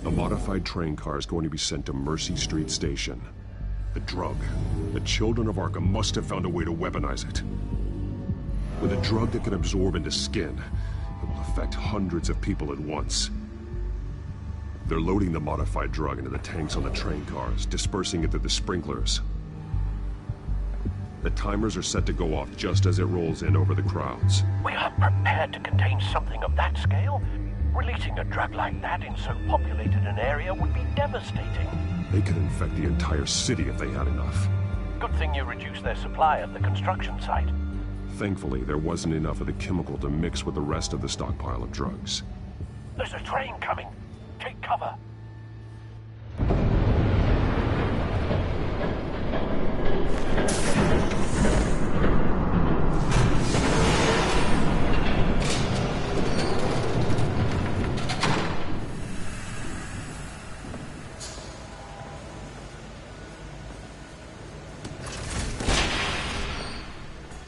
A modified train car is going to be sent to Mercy Street Station. The drug. The children of Arkham must have found a way to weaponize it. With a drug that can absorb into skin, it will affect hundreds of people at once. They're loading the modified drug into the tanks on the train cars, dispersing it through the sprinklers. The timers are set to go off just as it rolls in over the crowds. We aren't prepared to contain something of that scale. Releasing a drug like that in so populated an area would be devastating. They could infect the entire city if they had enough. Good thing you reduced their supply at the construction site. Thankfully, there wasn't enough of the chemical to mix with the rest of the stockpile of drugs. There's a train coming. Take cover.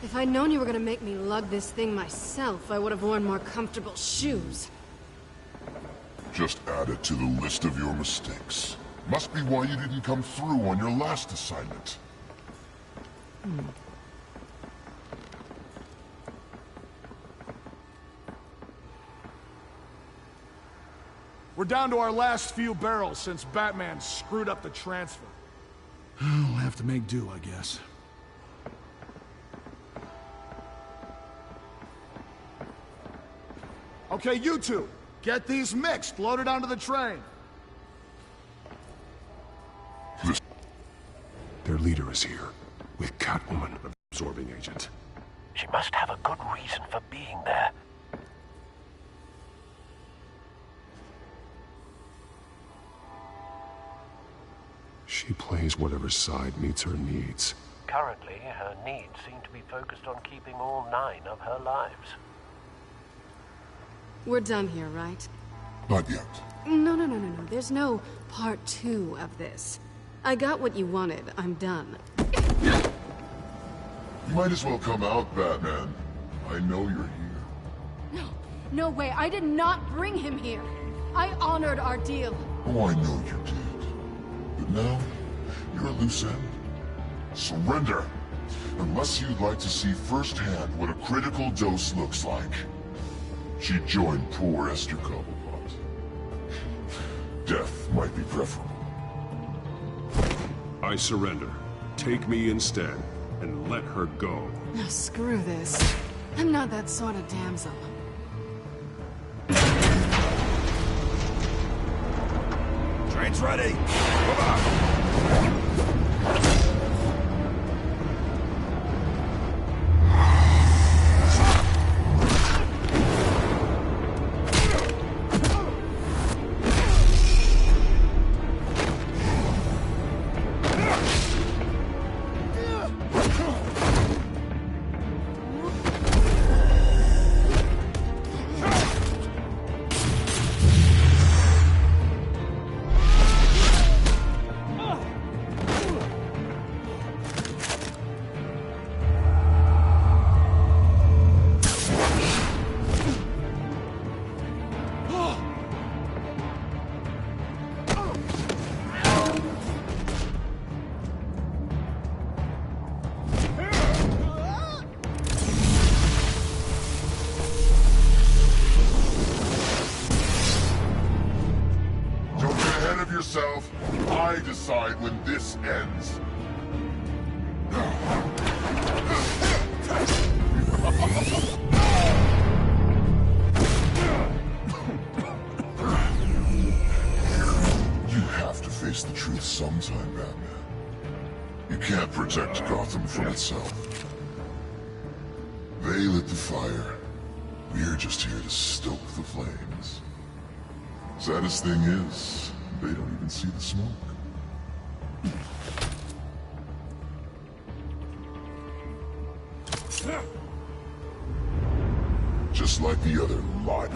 If I'd known you were gonna make me lug this thing myself, I would have worn more comfortable shoes. Just add it to the list of your mistakes. Must be why you didn't come through on your last assignment. We're down to our last few barrels since Batman screwed up the transfer. We'll have to make do, I guess. Okay, you two, get these mixed, loaded onto the train. Their leader is here, with Catwoman, absorbing agent. She must have a good reason for being there. She plays whatever side meets her needs. Currently, her needs seem to be focused on keeping all 9 of her lives. We're done here, right? Not yet. No. There's no part 2 of this. I got what you wanted. I'm done. You might as well come out, Batman. I know you're here. No way. I did not bring him here. I honored our deal. Oh, I know you did. But now, you're a loose end. Surrender! Unless you'd like to see firsthand what a critical dose looks like. She joined poor Esther Cobblepot. Death might be preferable. I surrender. Take me instead, and let her go. No, screw this. I'm not that sort of damsel. Train's ready! Come on! Yourself. I decide when this ends. You have to face the truth sometime, Batman. You can't protect Gotham from itself. They lit the fire. We're just here to stoke the flames. Saddest thing is, they don't even see the smoke. Just like the other lot.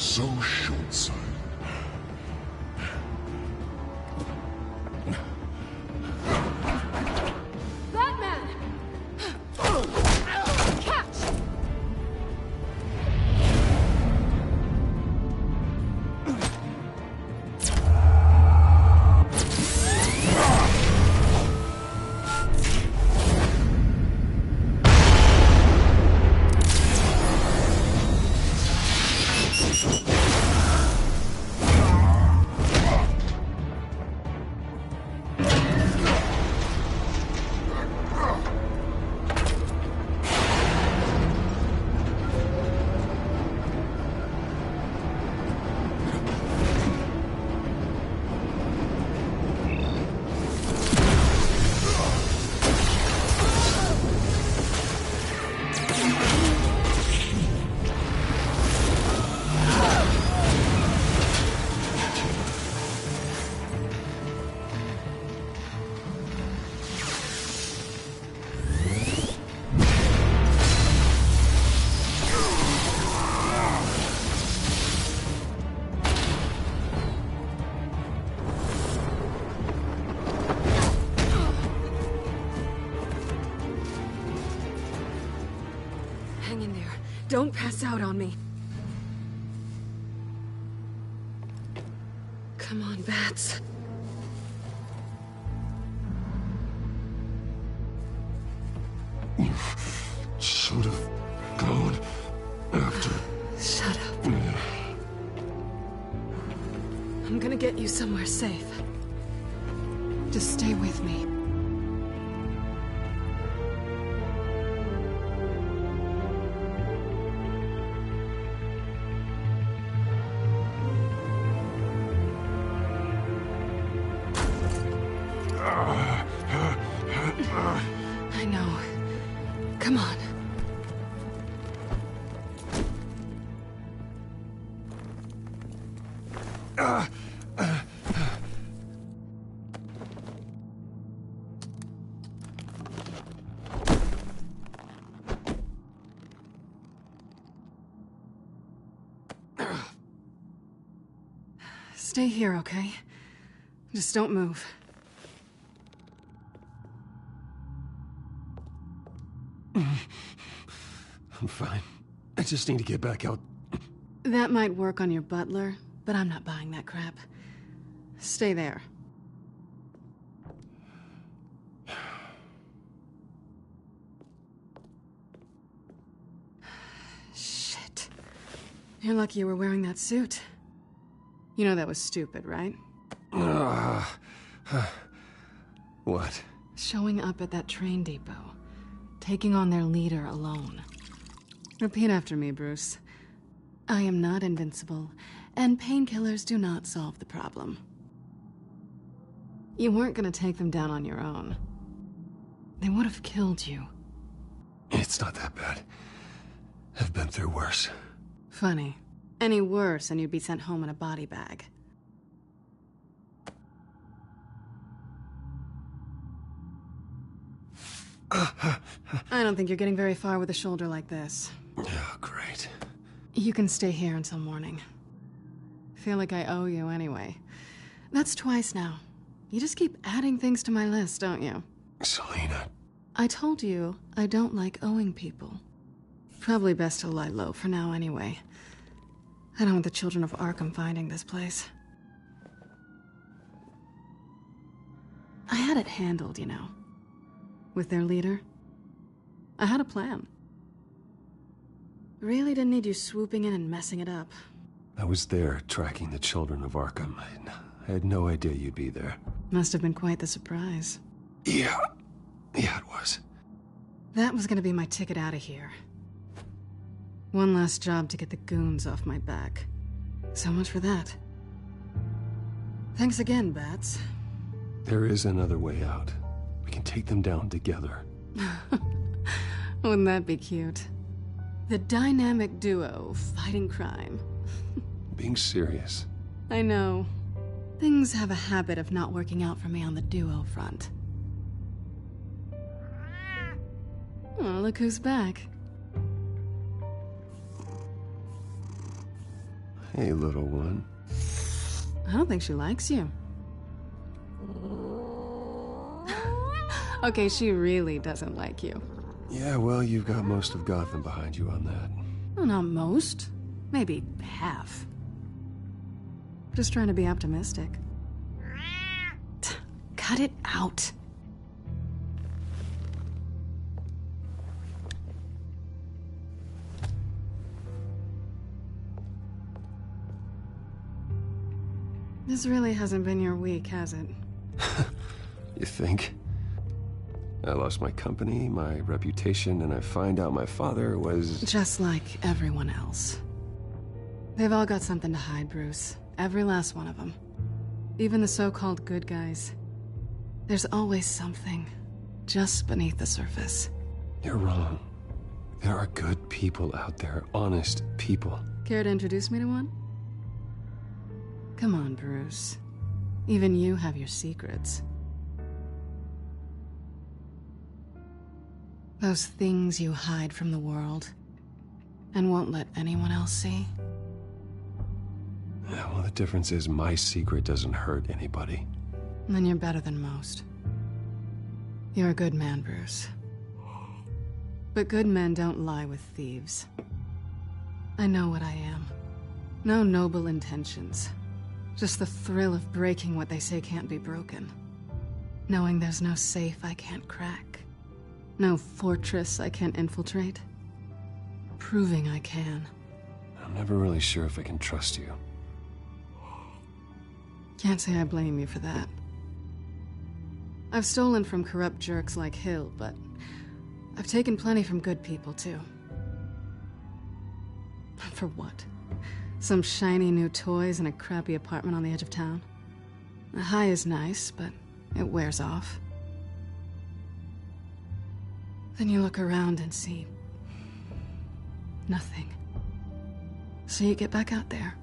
so short-sighted. Batman! Catch! Hang in there. Don't pass out on me. Come on, Bats. Should have gone after. Shut up. I'm gonna get you somewhere safe. Just stay with me. I know. Come on. Stay here, okay? Just don't move. I'm fine. I just need to get back out. That might work on your butler, but I'm not buying that crap. Stay there. Shit. You're lucky you were wearing that suit. You know that was stupid, right? What? Showing up at that train depot. Taking on their leader alone. Repeat after me, Bruce. I am not invincible, and painkillers do not solve the problem. You weren't gonna take them down on your own. They would have killed you. It's not that bad. I've been through worse. Funny. Any worse and you'd be sent home in a body bag. I don't think you're getting very far with a shoulder like this. Oh, great. You can stay here until morning. Feel like I owe you anyway. That's twice now. You just keep adding things to my list, don't you? Selina. I told you I don't like owing people. Probably best to lie low for now anyway. I don't want the children of Arkham finding this place. I had it handled, you know. With their leader. I had a plan. Really didn't need you swooping in and messing it up. I was there tracking the children of Arkham. I had no idea you'd be there. Must have been quite the surprise. Yeah. Yeah, it was. That was gonna be my ticket out of here. One last job to get the goons off my back. So much for that. Thanks again, Bats. There is another way out. We can take them down together. Wouldn't that be cute? The dynamic duo fighting crime. Being serious. I know. Things have a habit of not working out for me on the duo front. Oh, look who's back. Hey, little one. I don't think she likes you. Okay, she really doesn't like you. Yeah, well, you've got most of Gotham behind you on that. Well, not most. Maybe half. Just trying to be optimistic. Cut it out. This really hasn't been your week, has it? You think? I lost my company, my reputation, and I find out my father was... Just like everyone else. They've all got something to hide, Bruce. Every last one of them. Even the so-called good guys. There's always something just beneath the surface. You're wrong. There are good people out there, honest people. Care to introduce me to one? Come on, Bruce. Even you have your secrets. Those things you hide from the world and won't let anyone else see. Yeah, well, the difference is my secret doesn't hurt anybody. Then you're better than most. You're a good man, Bruce. But good men don't lie with thieves. I know what I am. No noble intentions. Just the thrill of breaking what they say can't be broken. Knowing there's no safe I can't crack. No fortress I can't infiltrate. Proving I can. I'm never really sure if I can trust you. Can't say I blame you for that. I've stolen from corrupt jerks like Hill, but I've taken plenty from good people, too. For what? Some shiny new toys and a crappy apartment on the edge of town? The high is nice, but it wears off. Then you look around and see... nothing. So you get back out there.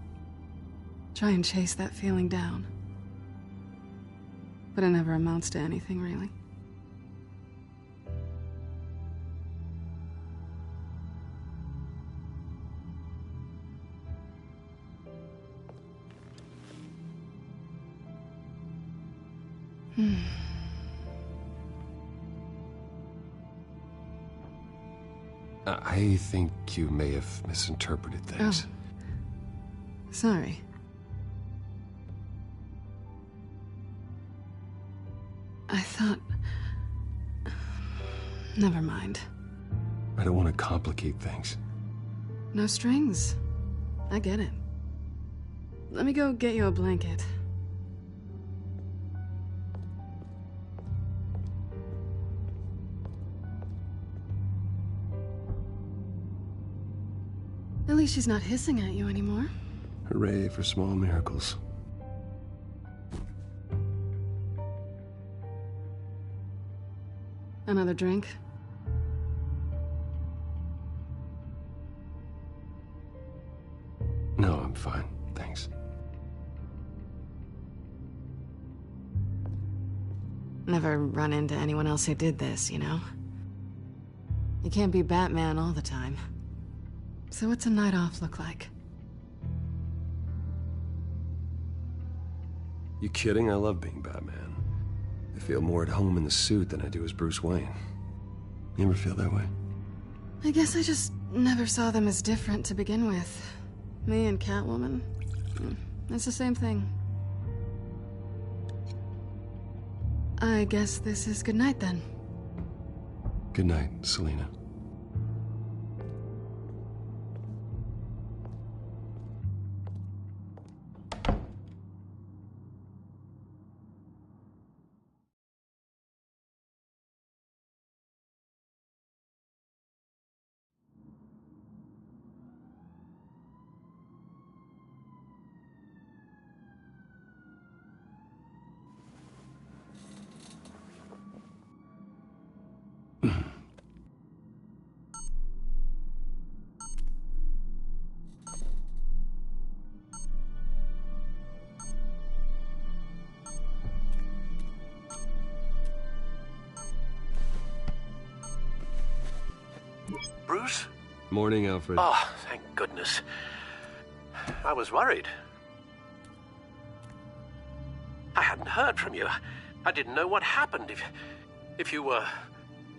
Try and chase that feeling down. But it never amounts to anything, really. I think you may have misinterpreted things. Oh. Sorry. I thought... Never mind. I don't want to complicate things. No strings. I get it. Let me go get you a blanket. At least she's not hissing at you anymore. Hooray for small miracles. Another drink? No, I'm fine. Thanks. Never run into anyone else who did this, you know? You can't be Batman all the time. So what's a night off look like? You kidding? I love being Batman. I feel more at home in the suit than I do as Bruce Wayne. You ever feel that way? I guess I just never saw them as different to begin with. Me and Catwoman, it's the same thing. I guess this is good night then. Good night, Selina. Bruce? Morning, Alfred. Oh, thank goodness. I was worried. I hadn't heard from you. I didn't know what happened if you were...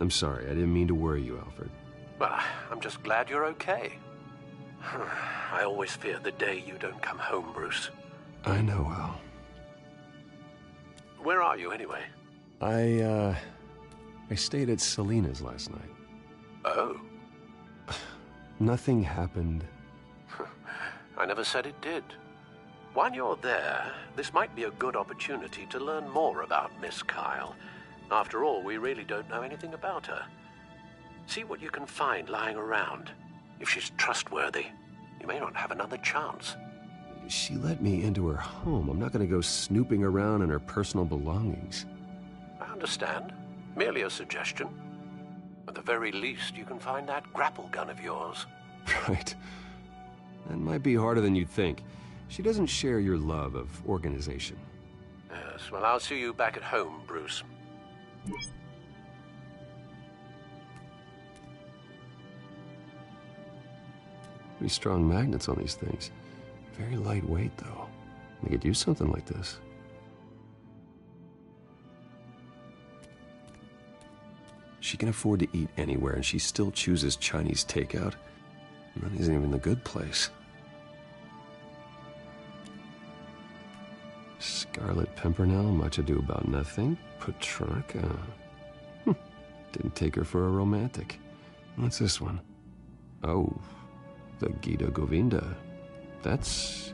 I'm sorry, I didn't mean to worry you, Alfred. Well, I'm just glad you're okay. I always fear the day you don't come home, Bruce. I know, Al. Where are you, anyway? I stayed at Selena's last night. Oh. Nothing happened. I never said it did. While you're there, this might be a good opportunity to learn more about Miss Kyle. After all, we really don't know anything about her. See what you can find lying around. If she's trustworthy, you may not have another chance. She let me into her home. I'm not going to go snooping around in her personal belongings. I understand. Merely a suggestion. At the very least, you can find that grapple gun of yours. Right. That might be harder than you'd think. She doesn't share your love of organization. Yes, well, I'll see you back at home, Bruce. Pretty strong magnets on these things. Very lightweight, though. They could use something like this. She can afford to eat anywhere, and she still chooses Chinese takeout. And that isn't even the good place. Scarlet Pimpernel, Much Ado About Nothing, Petrarca. Didn't take her for a romantic. What's this one? Oh, the Gita Govinda. That's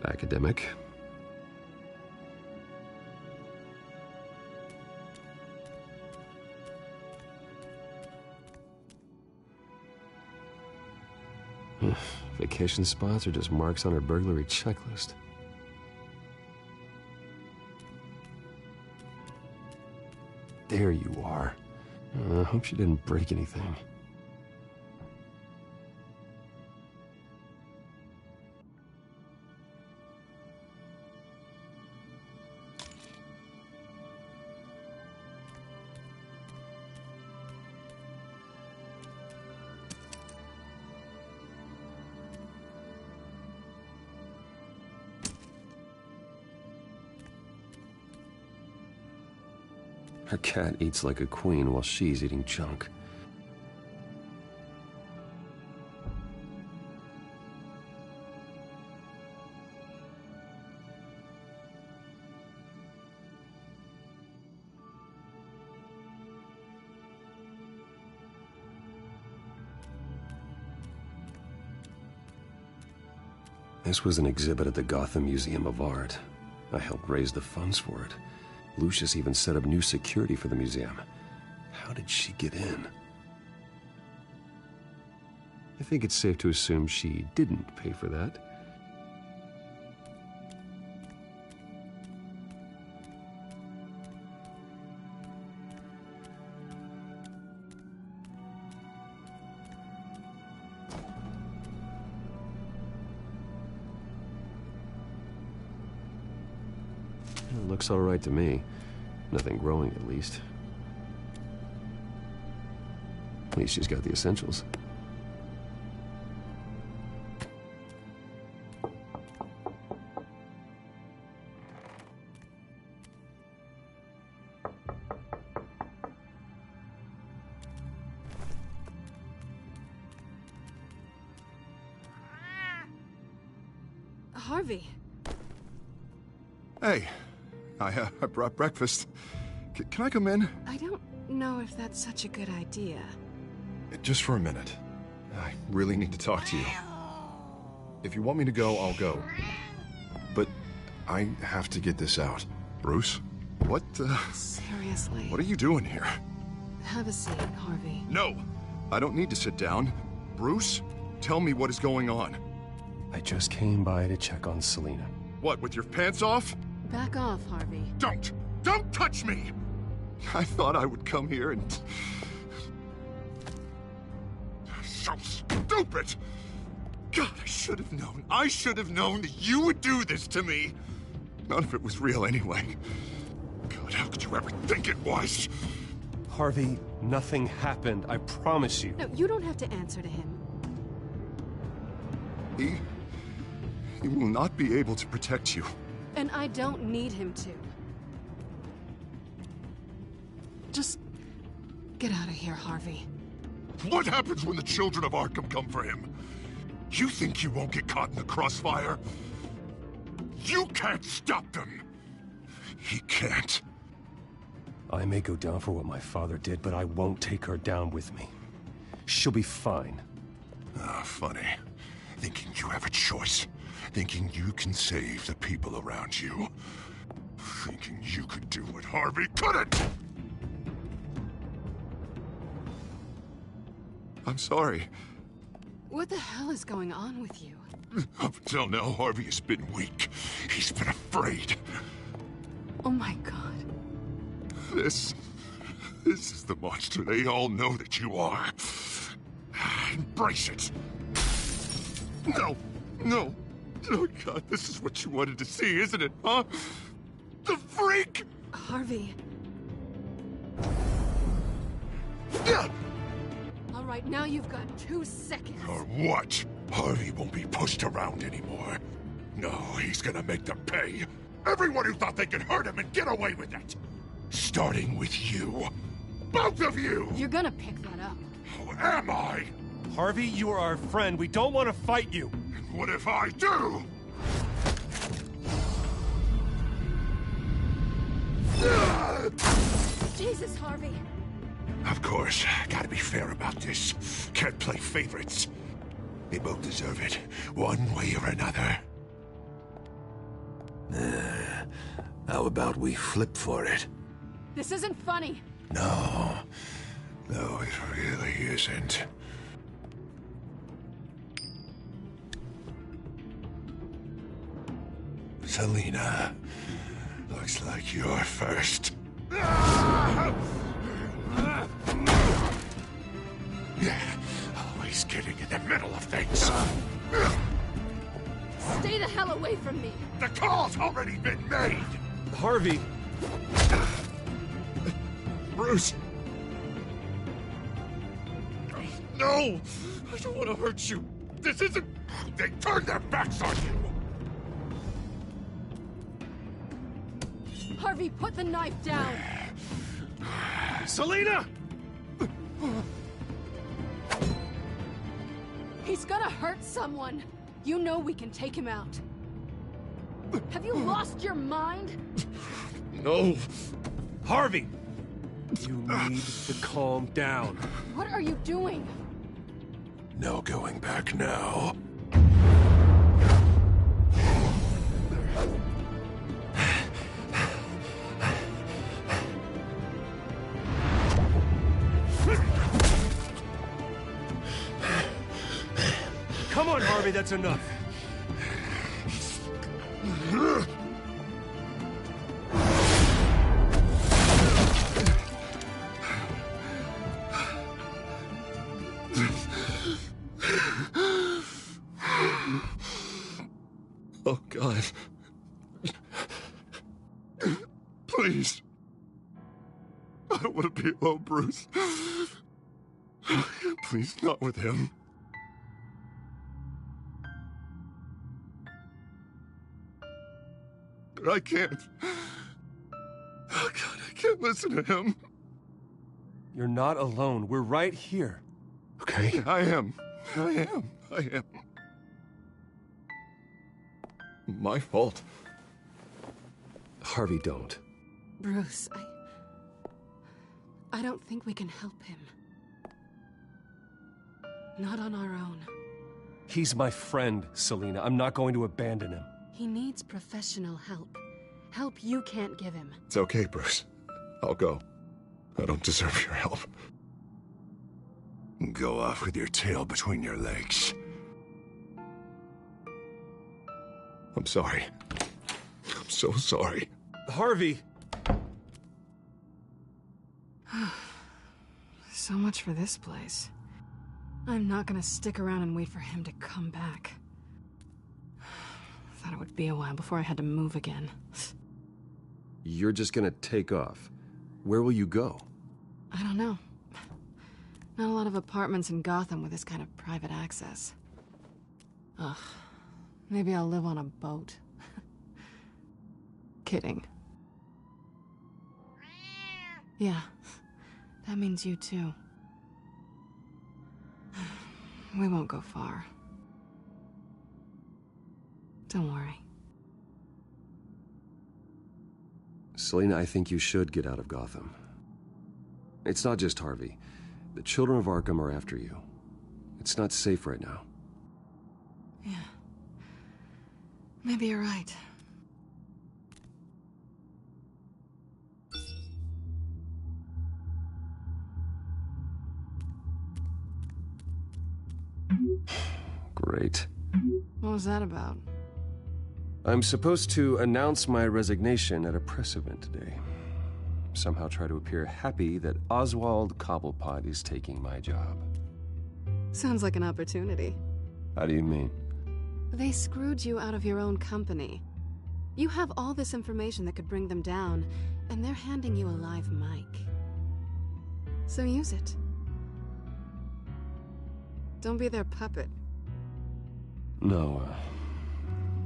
academic. Vacation spots are just marks on her burglary checklist. There you are. I hope she didn't break anything. Her cat eats like a queen while she's eating junk. This was an exhibit at the Gotham Museum of Art. I helped raise the funds for it. Lucius even set up new security for the museum. How did she get in? I think it's safe to assume she didn't pay for that. It looks all right to me. Nothing growing, at least. At least she's got the essentials. Harvey. Hey, I brought breakfast. Can I come in? I don't know if that's such a good idea. Just for a minute. I really need to talk to you. If you want me to go, I'll go. But I have to get this out. Bruce? What, Seriously. What are you doing here? Have a seat, Harvey. No! I don't need to sit down. Bruce, tell me what is going on. I just came by to check on Selena. What, with your pants off? Back off, Harvey. Don't! Don't touch me! I thought I would come here and... So stupid! God, I should have known. I should have known that you would do this to me. None of it was real anyway. God, how could you ever think it was? Harvey, nothing happened. I promise you. No, you don't have to answer to him. He will not be able to protect you. And I don't need him to. Just get out of here, Harvey. What happens when the children of Arkham come for him? You think you won't get caught in the crossfire? You can't stop them! He can't. I may go down for what my father did, but I won't take her down with me. She'll be fine. Ah, funny. Thinking you have a choice. Thinking you can save the people around you. Thinking you could do what Harvey couldn't! I'm sorry. What the hell is going on with you? Up until now, Harvey has been weak. He's been afraid. Oh my god. This is the monster they all know that you are. Embrace it. No, no. Oh god, this is what you wanted to see, isn't it, huh? The freak! Harvey. Yeah. All right, now you've got 2 seconds. Or what? Harvey won't be pushed around anymore. No, he's gonna make them pay. Everyone who thought they could hurt him and get away with it. Starting with you. Both of you! You're gonna pick that up. Who am I? Harvey, you are our friend. We don't want to fight you. And what if I do? Jesus, Harvey. Of course, gotta be fair about this. Can't play favorites. They both deserve it, one way or another. How about we flip for it? This isn't funny. No, it really isn't. Selina, looks like you're first. Yeah, always getting in the middle of things. Stay the hell away from me. The call's already been made. Harvey. Bruce. No, I don't want to hurt you. This isn't... They turned their backs on you. Harvey, put the knife down. Selina! He's gonna hurt someone. You know we can take him out. Have you lost your mind? No. Harvey! You need to calm down. What are you doing? No going back now. Come on, Harvey, that's enough. Oh, God. Please. I don't want to be alone, Bruce. Please, not with him. But I can't. Oh, God, I can't listen to him. You're not alone. We're right here. Okay? I am. My fault. Harvey, don't. Bruce, I don't think we can help him. Not on our own. He's my friend, Selina. I'm not going to abandon him. He needs professional help. Help you can't give him. It's okay, Bruce. I'll go. I don't deserve your help. Go off with your tail between your legs. I'm sorry. I'm so sorry. Harvey! So much for this place. I'm not gonna stick around and wait for him to come back. Thought it would be a while before I had to move again. You're just gonna take off. Where will you go? I don't know. Not a lot of apartments in Gotham with this kind of private access. Ugh. Maybe I'll live on a boat. Kidding. Yeah, that means you too. We won't go far. Don't worry. Selena, I think you should get out of Gotham. It's not just Harvey. The children of Arkham are after you. It's not safe right now. Yeah. Maybe you're right. Great. What was that about? I'm supposed to announce my resignation at a press event today. Somehow try to appear happy that Oswald Cobblepot is taking my job. Sounds like an opportunity. How do you mean? They screwed you out of your own company. You have all this information that could bring them down, and they're handing you a live mic. So use it. Don't be their puppet. No,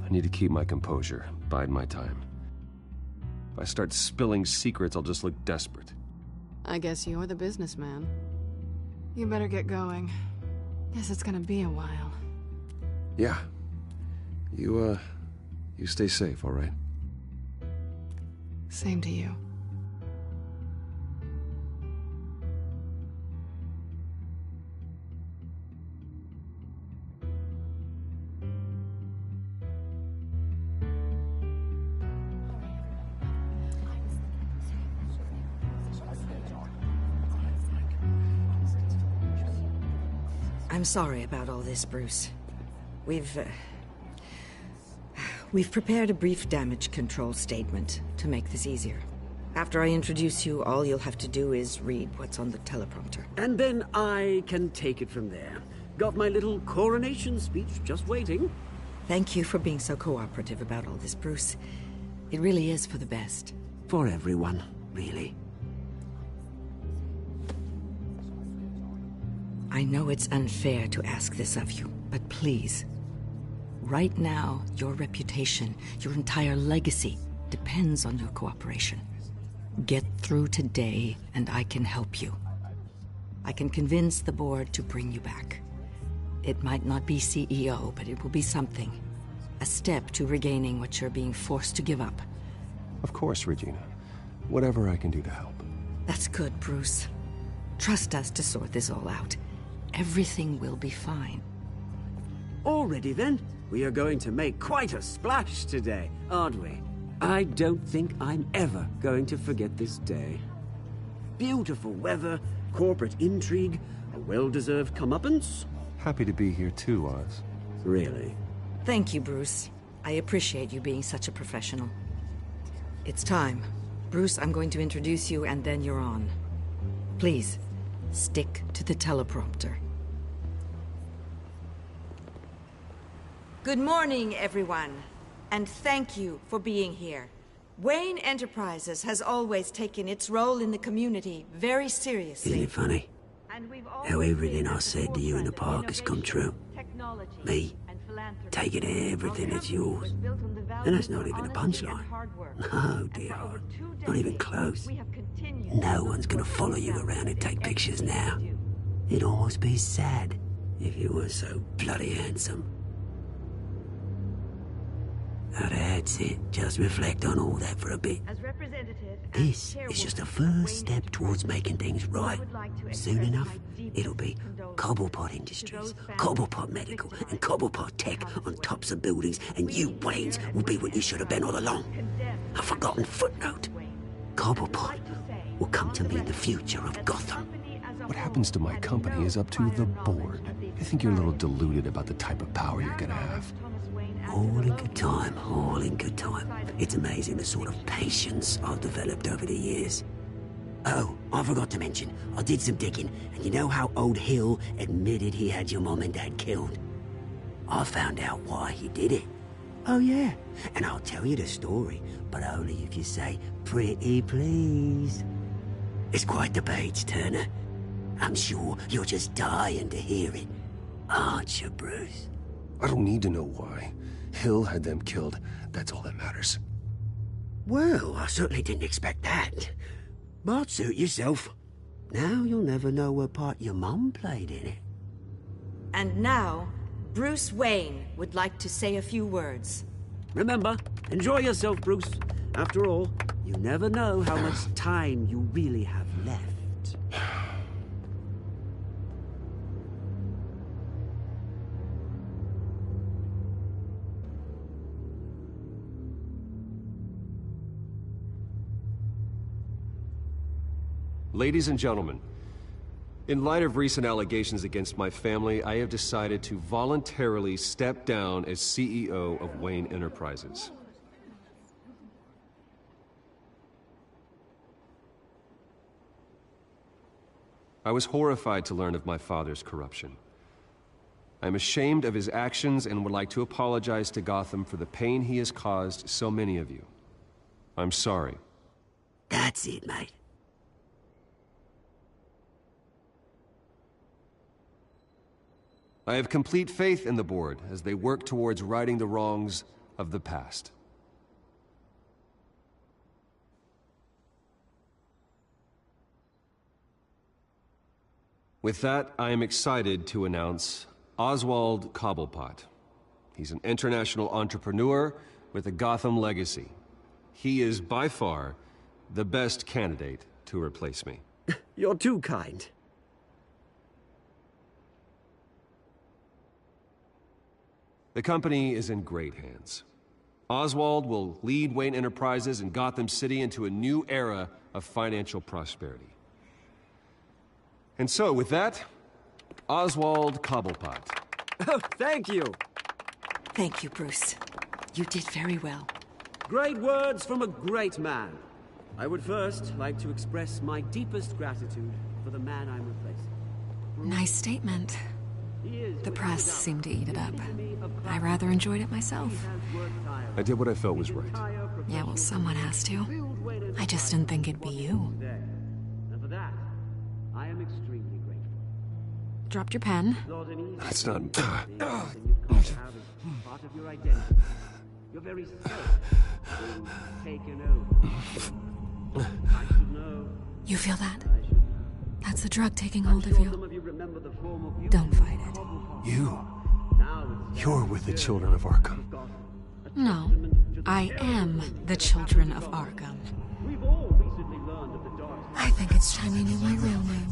I need to keep my composure, bide my time. If I start spilling secrets, I'll just look desperate. I guess you're the businessman. You better get going. Guess it's gonna be a while. Yeah. You stay safe, all right? Same to you. I'm sorry about all this, Bruce. We've prepared a brief damage control statement to make this easier. After I introduce you, all you'll have to do is read what's on the teleprompter. And then I can take it from there. Got my little coronation speech just waiting. Thank you for being so cooperative about all this, Bruce. It really is for the best. For everyone, really. I know it's unfair to ask this of you, but please. Right now, your reputation, your entire legacy, depends on your cooperation. Get through today, and I can help you. I can convince the board to bring you back. It might not be CEO, but it will be something. A step to regaining what you're being forced to give up. Of course, Regina. Whatever I can do to help. That's good, Bruce. Trust us to sort this all out. Everything will be fine. Already then, we are going to make quite a splash today, aren't we? I don't think I'm ever going to forget this day. Beautiful weather, corporate intrigue, a well-deserved comeuppance. Happy to be here too, Oz. Really? Thank you, Bruce. I appreciate you being such a professional. It's time. Bruce, I'm going to introduce you and then you're on. Please, stick to the teleprompter. Good morning, everyone. And thank you for being here. Wayne Enterprises has always taken its role in the community very seriously. Isn't it funny? How everything I said to you in the park has come true. Me, taking everything as yours. And that's not even a punchline. No, dear heart. Not even close. No one's gonna follow you around and take pictures now. It'd almost be sad if you were so bloody handsome. Now that's it. Just reflect on all that for a bit. This is just a first step towards making things right. Soon enough, it'll be Cobblepot Industries, Cobblepot Medical, and Cobblepot Tech on tops of buildings, and you, Waynes, will be what you should have been all along. A forgotten footnote. Cobblepot will come to mean the future of Gotham. What happens to my company is up to the board. I think you're a little deluded about the type of power you're gonna have. All in good time, all in good time. It's amazing the sort of patience I've developed over the years. Oh, I forgot to mention, I did some digging, and you know how old Hill admitted he had your mom and dad killed? I found out why he did it. Oh yeah, and I'll tell you the story, but only if you say, pretty please. It's quite the page, Turner. I'm sure you're just dying to hear it. Aren't you, Bruce? I don't need to know why. Hill had them killed. That's all that matters. Well, I certainly didn't expect that. But suit yourself. Now you'll never know what part your mum played in it. And now, Bruce Wayne would like to say a few words. Remember, enjoy yourself, Bruce. After all, you never know how much time you really have left. Ladies and gentlemen, in light of recent allegations against my family, I have decided to voluntarily step down as CEO of Wayne Enterprises. I was horrified to learn of my father's corruption. I am ashamed of his actions and would like to apologize to Gotham for the pain he has caused so many of you. I'm sorry. That's it, mate. I have complete faith in the board as they work towards righting the wrongs of the past. With that, I am excited to announce Oswald Cobblepot. He's an international entrepreneur with a Gotham legacy. He is by far the best candidate to replace me. You're too kind. The company is in great hands. Oswald will lead Wayne Enterprises and Gotham City into a new era of financial prosperity. And so, with that, Oswald Cobblepot. Oh, thank you. Thank you, Bruce. You did very well. Great words from a great man. I would first like to express my deepest gratitude for the man I'm replacing. Nice statement. The press seemed to eat it up. I rather enjoyed it myself. I did what I felt was right. Yeah, well, someone has to. I just didn't think it'd be you. And for that, I am extremely grateful. Dropped your pen. That's not... Part of your identity. Your very self being taken over. I should know. You feel that? That's the drug taking hold of you. Don't fight it. You're with the children of Arkham. No, I am the children of Arkham. I think it's time you knew my real name.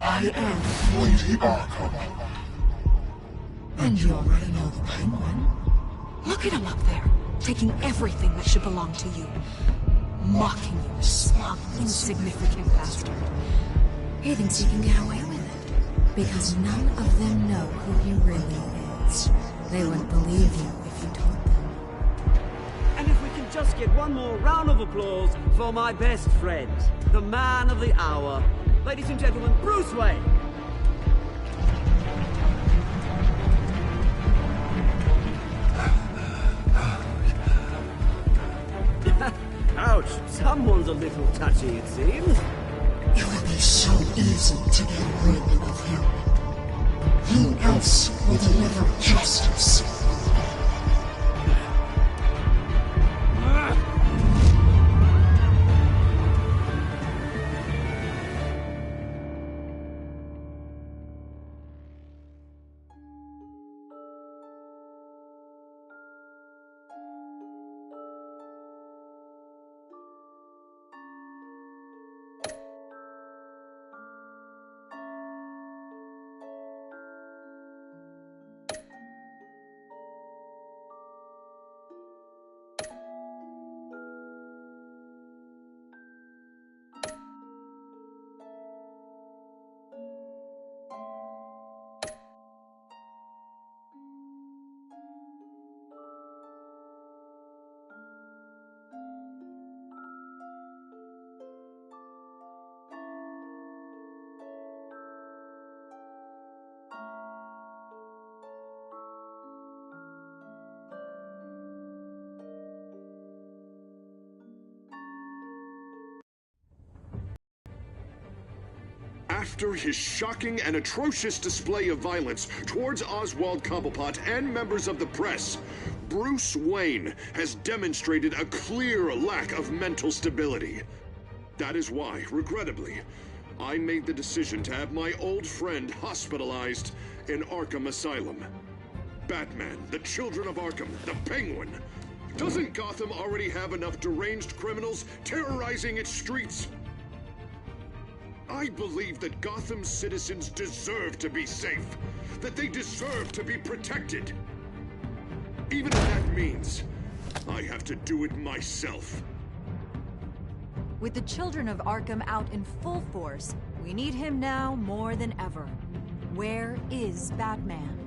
I am Lady Arkham. And you already know the Penguin. Look at him up there, taking everything that should belong to you. Mocking you, smug, insignificant bastard. He thinks he can get away with it, because none of them know who he really is. They wouldn't believe you if you told them. And if we can just get one more round of applause for my best friend, the man of the hour, ladies and gentlemen, Bruce Wayne. Ouch, someone's a little touchy, it seems. It would be so easy to get rid of him. Who else will deliver justice? After his shocking and atrocious display of violence towards Oswald Cobblepot and members of the press, Bruce Wayne has demonstrated a clear lack of mental stability. That is why, regrettably, I made the decision to have my old friend hospitalized in Arkham Asylum. Batman, the Children of Arkham, the Penguin. Doesn't Gotham already have enough deranged criminals terrorizing its streets? I believe that Gotham's citizens deserve to be safe, that they deserve to be protected. Even if that means I have to do it myself. With the Children of Arkham out in full force, we need him now more than ever. Where is Batman?